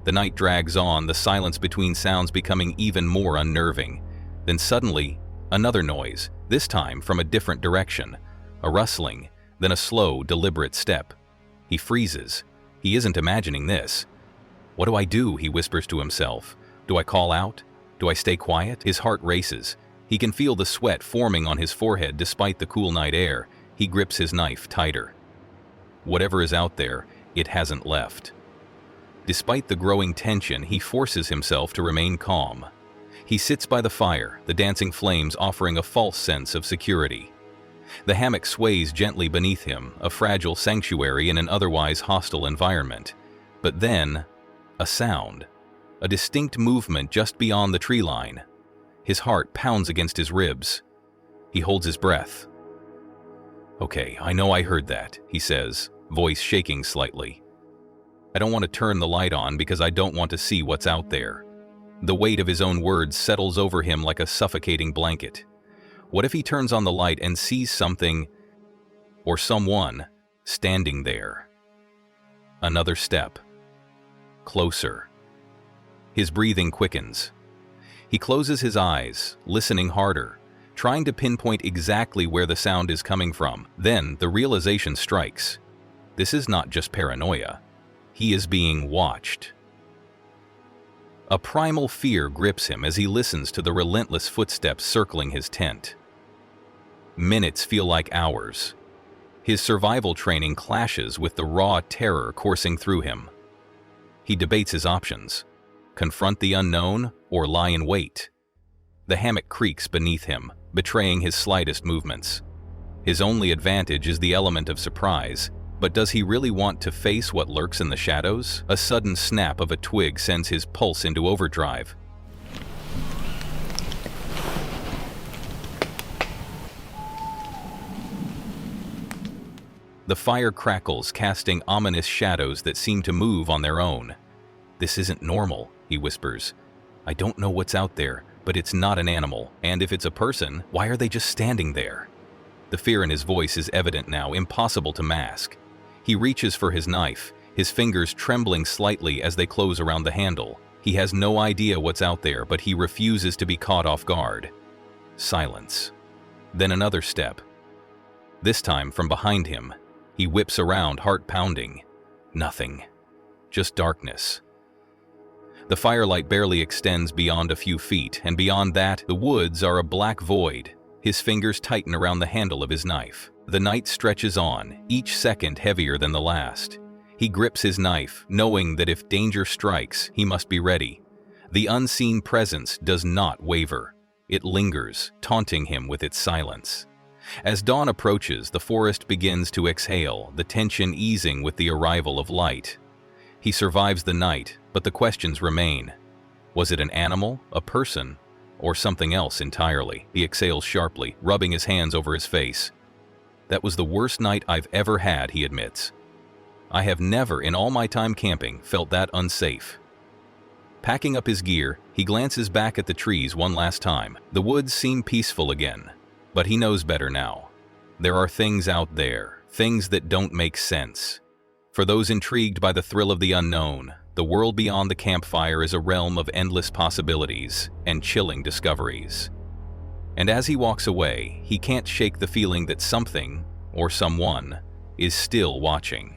The night drags on, the silence between sounds becoming even more unnerving. Then suddenly, another noise, this time from a different direction. A rustling, then a slow, deliberate step. He freezes. He isn't imagining this. What do I do? He whispers to himself. Do I call out? Do I stay quiet? His heart races. He can feel the sweat forming on his forehead despite the cool night air. He grips his knife tighter. Whatever is out there, it hasn't left. Despite the growing tension, he forces himself to remain calm. He sits by the fire, the dancing flames offering a false sense of security. The hammock sways gently beneath him, a fragile sanctuary in an otherwise hostile environment. But then, a sound. A distinct movement just beyond the tree line. His heart pounds against his ribs. He holds his breath. Okay, I know I heard that, he says, voice shaking slightly. I don't want to turn the light on because I don't want to see what's out there. The weight of his own words settles over him like a suffocating blanket. What if he turns on the light and sees something, or someone, standing there? Another step. Closer. His breathing quickens. He closes his eyes, listening harder, trying to pinpoint exactly where the sound is coming from. Then the realization strikes. This is not just paranoia. He is being watched. A primal fear grips him as he listens to the relentless footsteps circling his tent. Minutes feel like hours. His survival training clashes with the raw terror coursing through him. He debates his options: confront the unknown or lie in wait. The hammock creaks beneath him, betraying his slightest movements. His only advantage is the element of surprise. But does he really want to face what lurks in the shadows? A sudden snap of a twig sends his pulse into overdrive. The fire crackles, casting ominous shadows that seem to move on their own. This isn't normal, he whispers. I don't know what's out there, but it's not an animal, and if it's a person, why are they just standing there? The fear in his voice is evident now, impossible to mask. He reaches for his knife, his fingers trembling slightly as they close around the handle. He has no idea what's out there, but he refuses to be caught off guard. Silence. Then another step. This time from behind him. He whips around, heart pounding. Nothing. Just darkness. The firelight barely extends beyond a few feet, and beyond that, the woods are a black void. His fingers tighten around the handle of his knife. The night stretches on, each second heavier than the last. He grips his knife, knowing that if danger strikes, he must be ready. The unseen presence does not waver. It lingers, taunting him with its silence. As dawn approaches, the forest begins to exhale, the tension easing with the arrival of light. He survives the night, but the questions remain. Was it an animal, a person, or something else entirely? He exhales sharply, rubbing his hands over his face. That was the worst night I've ever had, he admits. I have never, in all my time camping, felt that unsafe. Packing up his gear, he glances back at the trees one last time. The woods seem peaceful again, but he knows better now. There are things out there, things that don't make sense. For those intrigued by the thrill of the unknown, the world beyond the campfire is a realm of endless possibilities and chilling discoveries. And as he walks away, he can't shake the feeling that something, or someone, is still watching.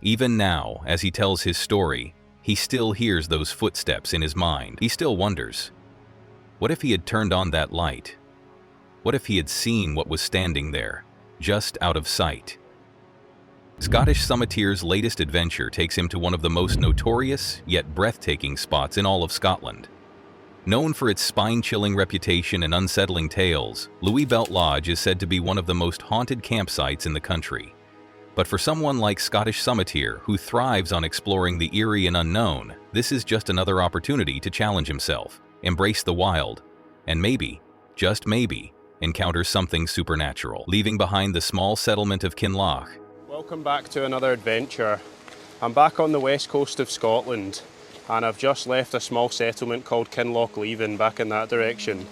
Even now, as he tells his story, he still hears those footsteps in his mind. He still wonders, what if he had turned on that light? What if he had seen what was standing there, just out of sight? Scottish Summitier's latest adventure takes him to one of the most notorious, yet breathtaking spots in all of Scotland. Known for its spine-chilling reputation and unsettling tales, Louis Belt Lodge is said to be one of the most haunted campsites in the country. But for someone like Scottish Summitier, who thrives on exploring the eerie and unknown, this is just another opportunity to challenge himself, embrace the wild, and maybe, just maybe, encounter something supernatural. Leaving behind the small settlement of Kinloch. Welcome back to another adventure. I'm back on the west coast of Scotland, and I've just left a small settlement called Kinloch Leaving back in that direction.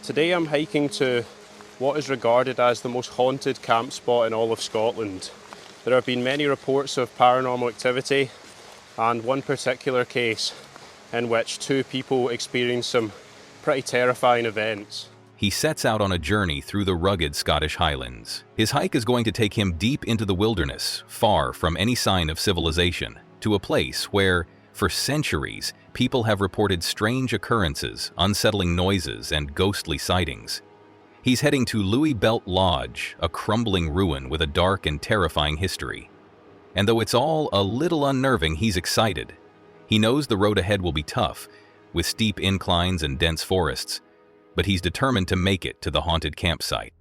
Today I'm hiking to what is regarded as the most haunted camp spot in all of Scotland. There have been many reports of paranormal activity, and one particular case in which 2 people experienced some pretty terrifying events. He sets out on a journey through the rugged Scottish Highlands. His hike is going to take him deep into the wilderness, far from any sign of civilization, to a place where, for centuries, people have reported strange occurrences, unsettling noises, and ghostly sightings. He's heading to Louis Belt Lodge, a crumbling ruin with a dark and terrifying history. And though it's all a little unnerving, he's excited. He knows the road ahead will be tough, with steep inclines and dense forests, but he's determined to make it to the haunted campsite.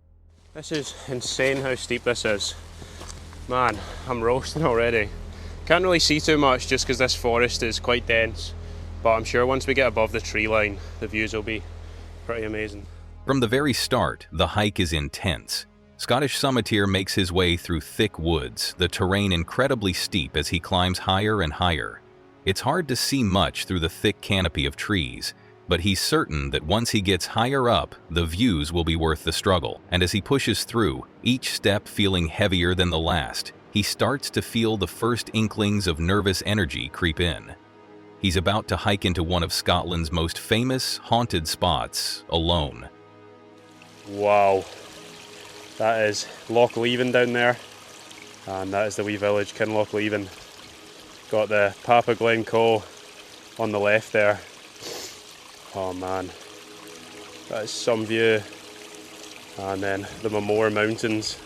This is insane how steep this is. Man, I'm roasting already. Can't really see too much just because this forest is quite dense, but I'm sure once we get above the tree line, the views will be pretty amazing. From the very start, the hike is intense. Scottish Summitier makes his way through thick woods, the terrain incredibly steep as he climbs higher and higher. It's hard to see much through the thick canopy of trees, but he's certain that once he gets higher up, the views will be worth the struggle. And as he pushes through, each step feeling heavier than the last, he starts to feel the first inklings of nervous energy creep in. He's about to hike into one of Scotland's most famous haunted spots, alone. Wow, that is Loch Leaving down there, and that is the wee village Kinloch Leaving. Got the Papa Glencoe on the left there. Oh man, that is some view. And then the Mamore Mountains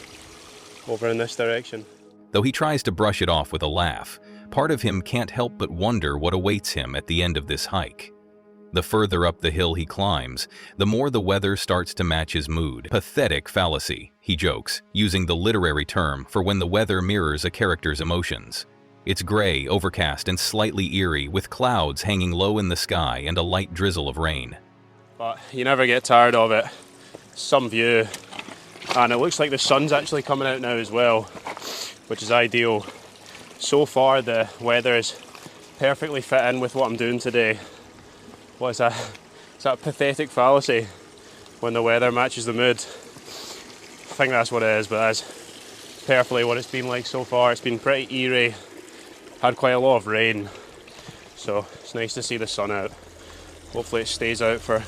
over in this direction. Though he tries to brush it off with a laugh, part of him can't help but wonder what awaits him at the end of this hike. The further up the hill he climbs, the more the weather starts to match his mood. Pathetic fallacy, he jokes, using the literary term for when the weather mirrors a character's emotions. It's gray, overcast, and slightly eerie, with clouds hanging low in the sky and a light drizzle of rain. But you never get tired of it. Some view. And it looks like the sun's actually coming out now as well, which is ideal. So far the weather is perfectly fit in with what I'm doing today. what is that? Is that a pathetic fallacy when the weather matches the mood? I think that's what it is, but that's perfectly what it's been like so far. It's been pretty eerie, had quite a lot of rain, so it's nice to see the sun out. Hopefully it stays out for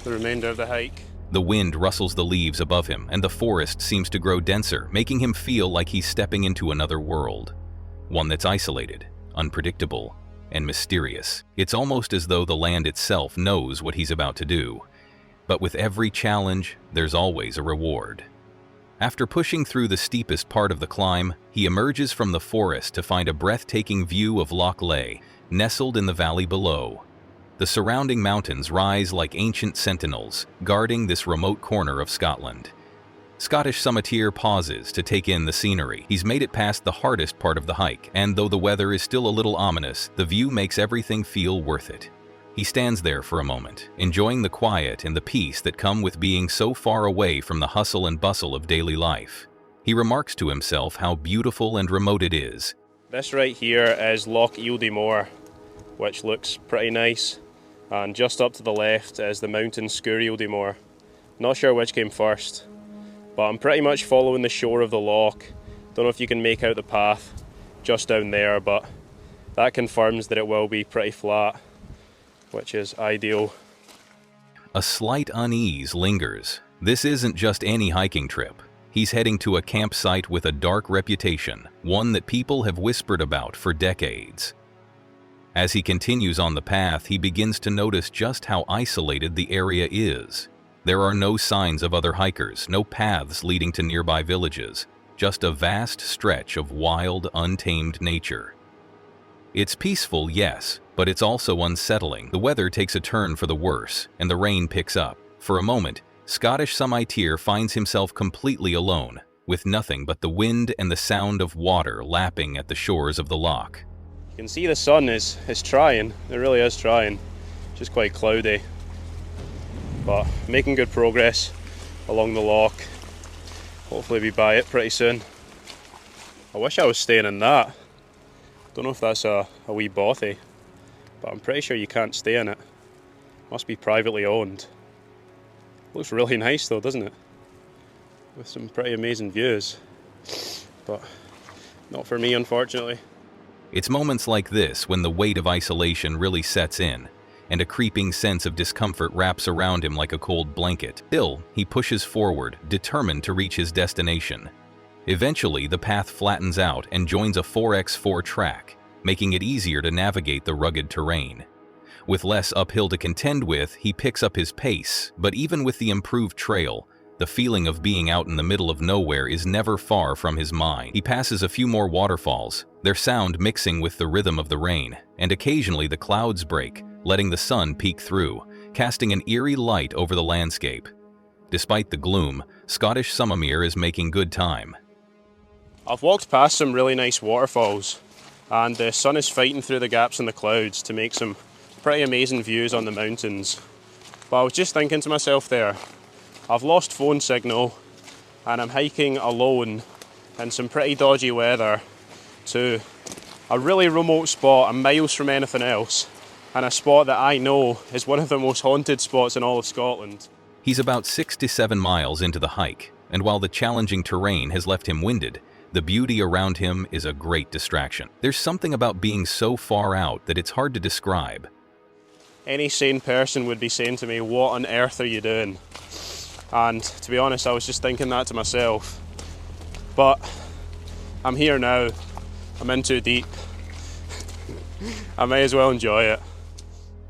the remainder of the hike. The wind rustles the leaves above him, and the forest seems to grow denser, making him feel like he's stepping into another world. One that's isolated, unpredictable, and mysterious. It's almost as though the land itself knows what he's about to do. But with every challenge, there's always a reward. After pushing through the steepest part of the climb, he emerges from the forest to find a breathtaking view of Loch Lay, nestled in the valley below. The surrounding mountains rise like ancient sentinels, guarding this remote corner of Scotland. Scottish summiteer pauses to take in the scenery. He's made it past the hardest part of the hike, and though the weather is still a little ominous, the view makes everything feel worth it. He stands there for a moment, enjoying the quiet and the peace that come with being so far away from the hustle and bustle of daily life. He remarks to himself how beautiful and remote it is. This right here is Loch Eildymore, which looks pretty nice. And just up to the left is the mountain Sgurr Eildymore. Not sure which came first, but I'm pretty much following the shore of the loch. Don't know if you can make out the path just down there, but that confirms that it will be pretty flat, which is ideal. A slight unease lingers. This isn't just any hiking trip. He's heading to a campsite with a dark reputation, one that people have whispered about for decades. As he continues on the path, he begins to notice just how isolated the area is. There are no signs of other hikers, no paths leading to nearby villages, just a vast stretch of wild, untamed nature. It's peaceful, yes, but it's also unsettling. The weather takes a turn for the worse, and the rain picks up. For a moment, Scottish summiteer finds himself completely alone, with nothing but the wind and the sound of water lapping at the shores of the loch. You can see the sun is trying, it really is trying, just quite cloudy, but making good progress along the loch. Hopefully be by it pretty soon. I wish I was staying in that. Don't know if that's a wee bothy, but I'm pretty sure you can't stay in it. Must be privately owned. Looks really nice though, doesn't it? With some pretty amazing views, but not for me unfortunately. It's moments like this when the weight of isolation really sets in, and a creeping sense of discomfort wraps around him like a cold blanket. Still, he pushes forward, determined to reach his destination. Eventually, the path flattens out and joins a 4x4 track, making it easier to navigate the rugged terrain. With less uphill to contend with, he picks up his pace, but even with the improved trail, the feeling of being out in the middle of nowhere is never far from his mind. He passes a few more waterfalls, their sound mixing with the rhythm of the rain, and occasionally the clouds break, letting the sun peek through, casting an eerie light over the landscape. Despite the gloom, Scottish summiteer is making good time. I've walked past some really nice waterfalls, and the sun is fighting through the gaps in the clouds to make some pretty amazing views on the mountains. But I was just thinking to myself there, I've lost phone signal and I'm hiking alone in some pretty dodgy weather to a really remote spot, a miles from anything else, and a spot that I know is one of the most haunted spots in all of Scotland. He's about 6 to 7 miles into the hike, and while the challenging terrain has left him winded, the beauty around him is a great distraction. There's something about being so far out that it's hard to describe. Any sane person would be saying to me, what on earth are you doing? And to be honest, I was just thinking that to myself. But I'm here now. I'm in too deep. I may as well enjoy it.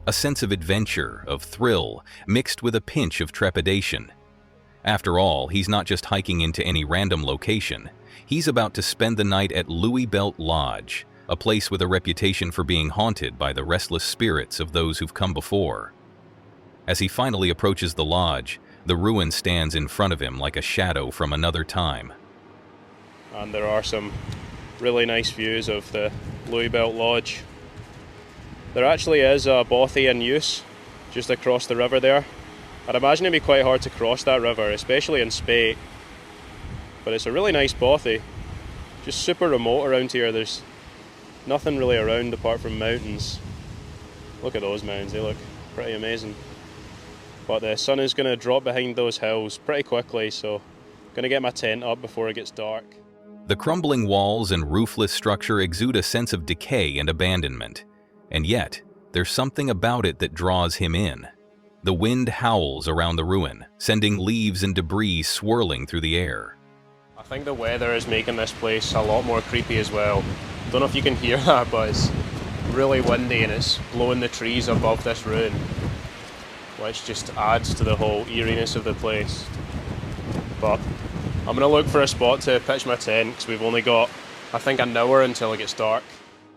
A sense of adventure, of thrill, mixed with a pinch of trepidation. After all, he's not just hiking into any random location. He's about to spend the night at Louis Belt Lodge, a place with a reputation for being haunted by the restless spirits of those who've come before. As he finally approaches the lodge, the ruin stands in front of him like a shadow from another time. And there are some really nice views of the Louis Belt Lodge. There actually is a bothy in use just across the river there. I'd imagine it'd be quite hard to cross that river, especially in spate. But it's a really nice bothy. Just super remote around here. There's nothing really around apart from mountains. Look at those mountains, they look Pretty amazing. But the sun is going to drop behind those hills pretty quickly, so I'm going to get my tent up before it gets dark. The crumbling walls and roofless structure exude a sense of decay and abandonment. And yet, there's something about it that draws him in. The wind howls around the ruin, sending leaves and debris swirling through the air. I think the weather is making this place a lot more creepy as well. Don't know if you can hear that, but it's really windy and it's blowing the trees above this ruin, which just adds to the whole eeriness of the place. But I'm going to look for a spot to pitch my tent because we've only got, I think, an hour until it gets dark.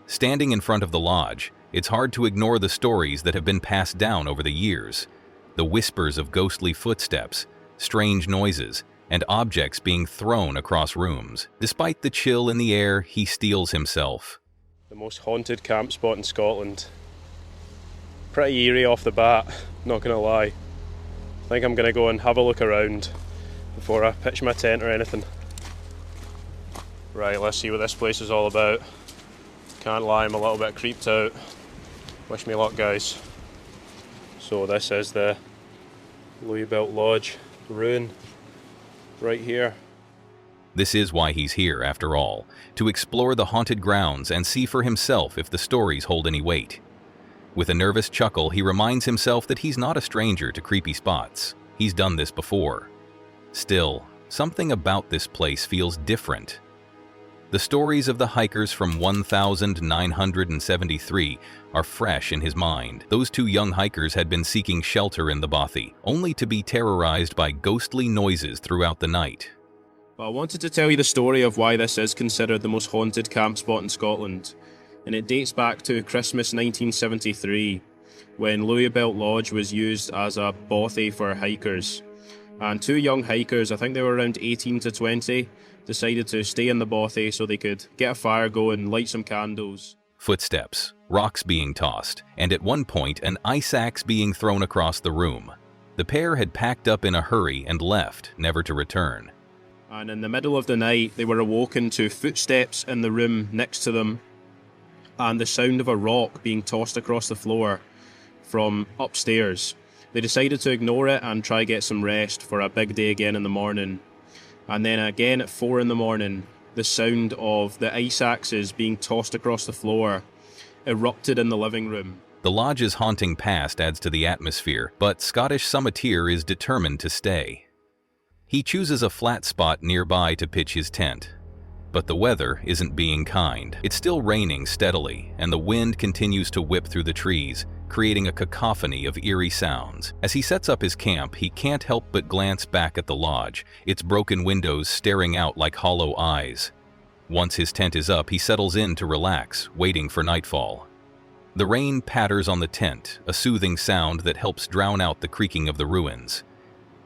Standing in front of the lodge, it's hard to ignore the stories that have been passed down over the years. The whispers of ghostly footsteps, strange noises, and objects being thrown across rooms. Despite the chill in the air, he steels himself. The most haunted camp spot in Scotland. Pretty eerie off the bat, not gonna lie. I think I'm gonna go and have a look around before I pitch my tent or anything. Right, let's see what this place is all about. Can't lie, I'm a little bit creeped out. Wish me luck, guys. So this is the Louis-built Lodge ruin right here. This is why he's here, after all, to explore the haunted grounds and see for himself if the stories hold any weight. With a nervous chuckle, he reminds himself that he's not a stranger to creepy spots. He's done this before. Still, something about this place feels different. The stories of the hikers from 1973 are fresh in his mind. Those two young hikers had been seeking shelter in the bothy, only to be terrorized by ghostly noises throughout the night. I wanted to tell you the story of why this is considered the most haunted camp spot in Scotland, and it dates back to Christmas 1973, when Louis-built Lodge was used as a bothy for hikers. And two young hikers, I think they were around 18 to 20, decided to stay in the bothy so they could get a fire going, light some candles. Footsteps, rocks being tossed, and at one point an ice axe being thrown across the room. The pair had packed up in a hurry and left, never to return. And in the middle of the night, they were awoken to footsteps in the room next to them and the sound of a rock being tossed across the floor from upstairs. They decided to ignore it and try get some rest for a big day again in the morning. And then again at 4 in the morning, the sound of the ice axes being tossed across the floor erupted in the living room. The lodge's haunting past adds to the atmosphere, but Scottish summiteer is determined to stay. He chooses a flat spot nearby to pitch his tent. But the weather isn't being kind. It's still raining steadily, and the wind continues to whip through the trees, creating a cacophony of eerie sounds. As he sets up his camp, he can't help but glance back at the lodge, its broken windows staring out like hollow eyes. Once his tent is up, he settles in to relax, waiting for nightfall. The rain patters on the tent, a soothing sound that helps drown out the creaking of the ruins.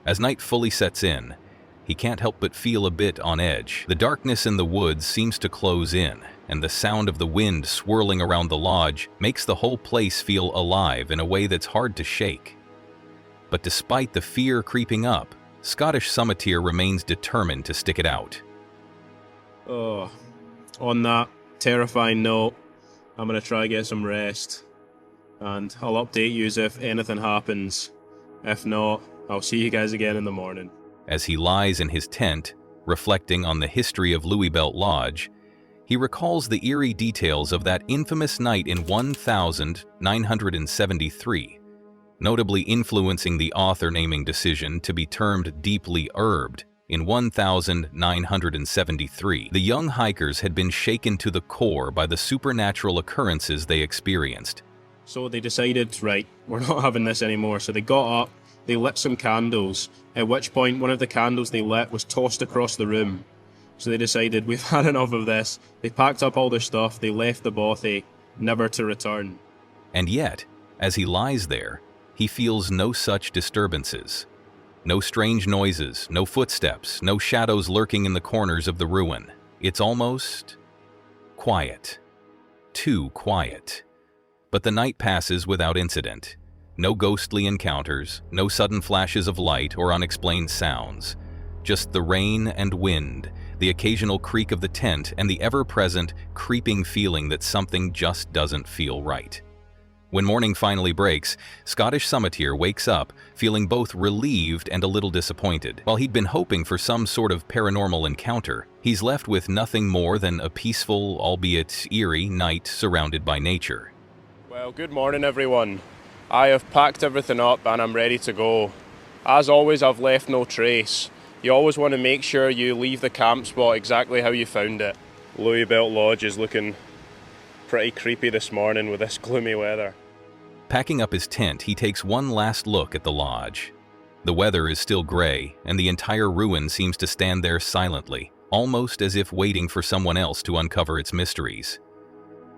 As night fully sets in, he can't help but feel a bit on edge. The darkness in the woods seems to close in, and the sound of the wind swirling around the lodge makes the whole place feel alive in a way that's hard to shake. But despite the fear creeping up, Scottish summiteer remains determined to stick it out. Oh, on that terrifying note, I'm going to try to get some rest, and I'll update you if anything happens. If not, I'll see you guys again in the morning. As he lies in his tent, reflecting on the history of Louis-built Lodge, he recalls the eerie details of that infamous night in 1973, notably influencing the author-naming decision to be termed deeply herbed. In 1973, the young hikers had been shaken to the core by the supernatural occurrences they experienced. So they decided, right, we're not having this anymore. So they got up, they lit some candles, at which point one of the candles they lit was tossed across the room. So they decided, we've had enough of this. They packed up all their stuff, they left the bothy, never to return. And yet, as he lies there, he feels no such disturbances. No strange noises, no footsteps, no shadows lurking in the corners of the ruin. It's almost quiet. Too quiet. But the night passes without incident. No ghostly encounters, no sudden flashes of light or unexplained sounds. Just the rain and wind, the occasional creak of the tent, and the ever-present, creeping feeling that something just doesn't feel right. When morning finally breaks, Scottish Summiteer wakes up feeling both relieved and a little disappointed. While he'd been hoping for some sort of paranormal encounter, he's left with nothing more than a peaceful, albeit eerie, night surrounded by nature. Well, good morning everyone. I have packed everything up and I'm ready to go. As always, I've left no trace. You always want to make sure you leave the camp spot exactly how you found it. Louis Belt Lodge is looking pretty creepy this morning with this gloomy weather. Packing up his tent, he takes one last look at the lodge. The weather is still gray, and the entire ruin seems to stand there silently, almost as if waiting for someone else to uncover its mysteries.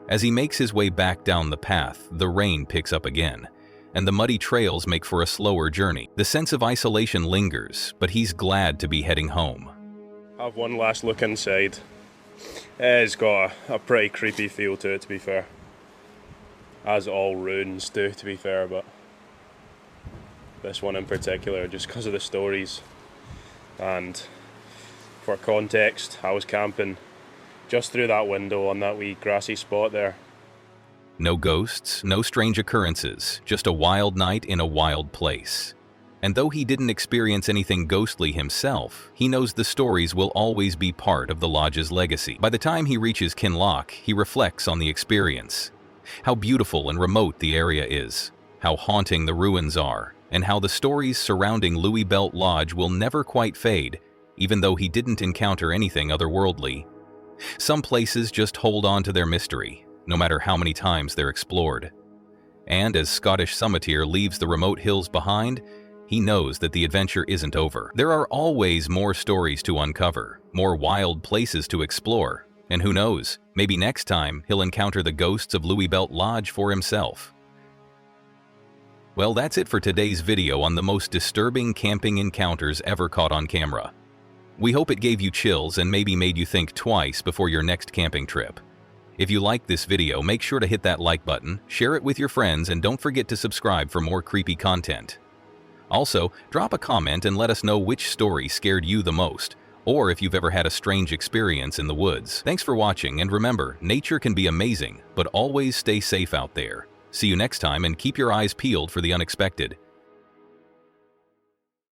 As he makes his way back down the path, the rain picks up again, and the muddy trails make for a slower journey. The sense of isolation lingers, but he's glad to be heading home. I have one last look inside. It's got a pretty creepy feel to it, to be fair. As all ruins do, to be fair, but this one in particular, just because of the stories. And for context, I was camping just through that window on that wee grassy spot there. No ghosts, no strange occurrences, just a wild night in a wild place. And though he didn't experience anything ghostly himself, he knows the stories will always be part of the lodge's legacy. By the time he reaches Kinloch, he reflects on the experience. How beautiful and remote the area is, how haunting the ruins are, and how the stories surrounding Louis Belt Lodge will never quite fade, even though he didn't encounter anything otherworldly. Some places just hold on to their mystery, no matter how many times they're explored. And as Scottish Summiteer leaves the remote hills behind, he knows that the adventure isn't over. There are always more stories to uncover, more wild places to explore, and who knows, maybe next time he'll encounter the ghosts of Louis Belt Lodge for himself. Well, that's it for today's video on the most disturbing camping encounters ever caught on camera. We hope it gave you chills and maybe made you think twice before your next camping trip. If you liked this video, make sure to hit that like button, share it with your friends, and don't forget to subscribe for more creepy content. Also, drop a comment and let us know which story scared you the most, or if you've ever had a strange experience in the woods. Thanks for watching, and remember, nature can be amazing, but always stay safe out there. See you next time, and keep your eyes peeled for the unexpected.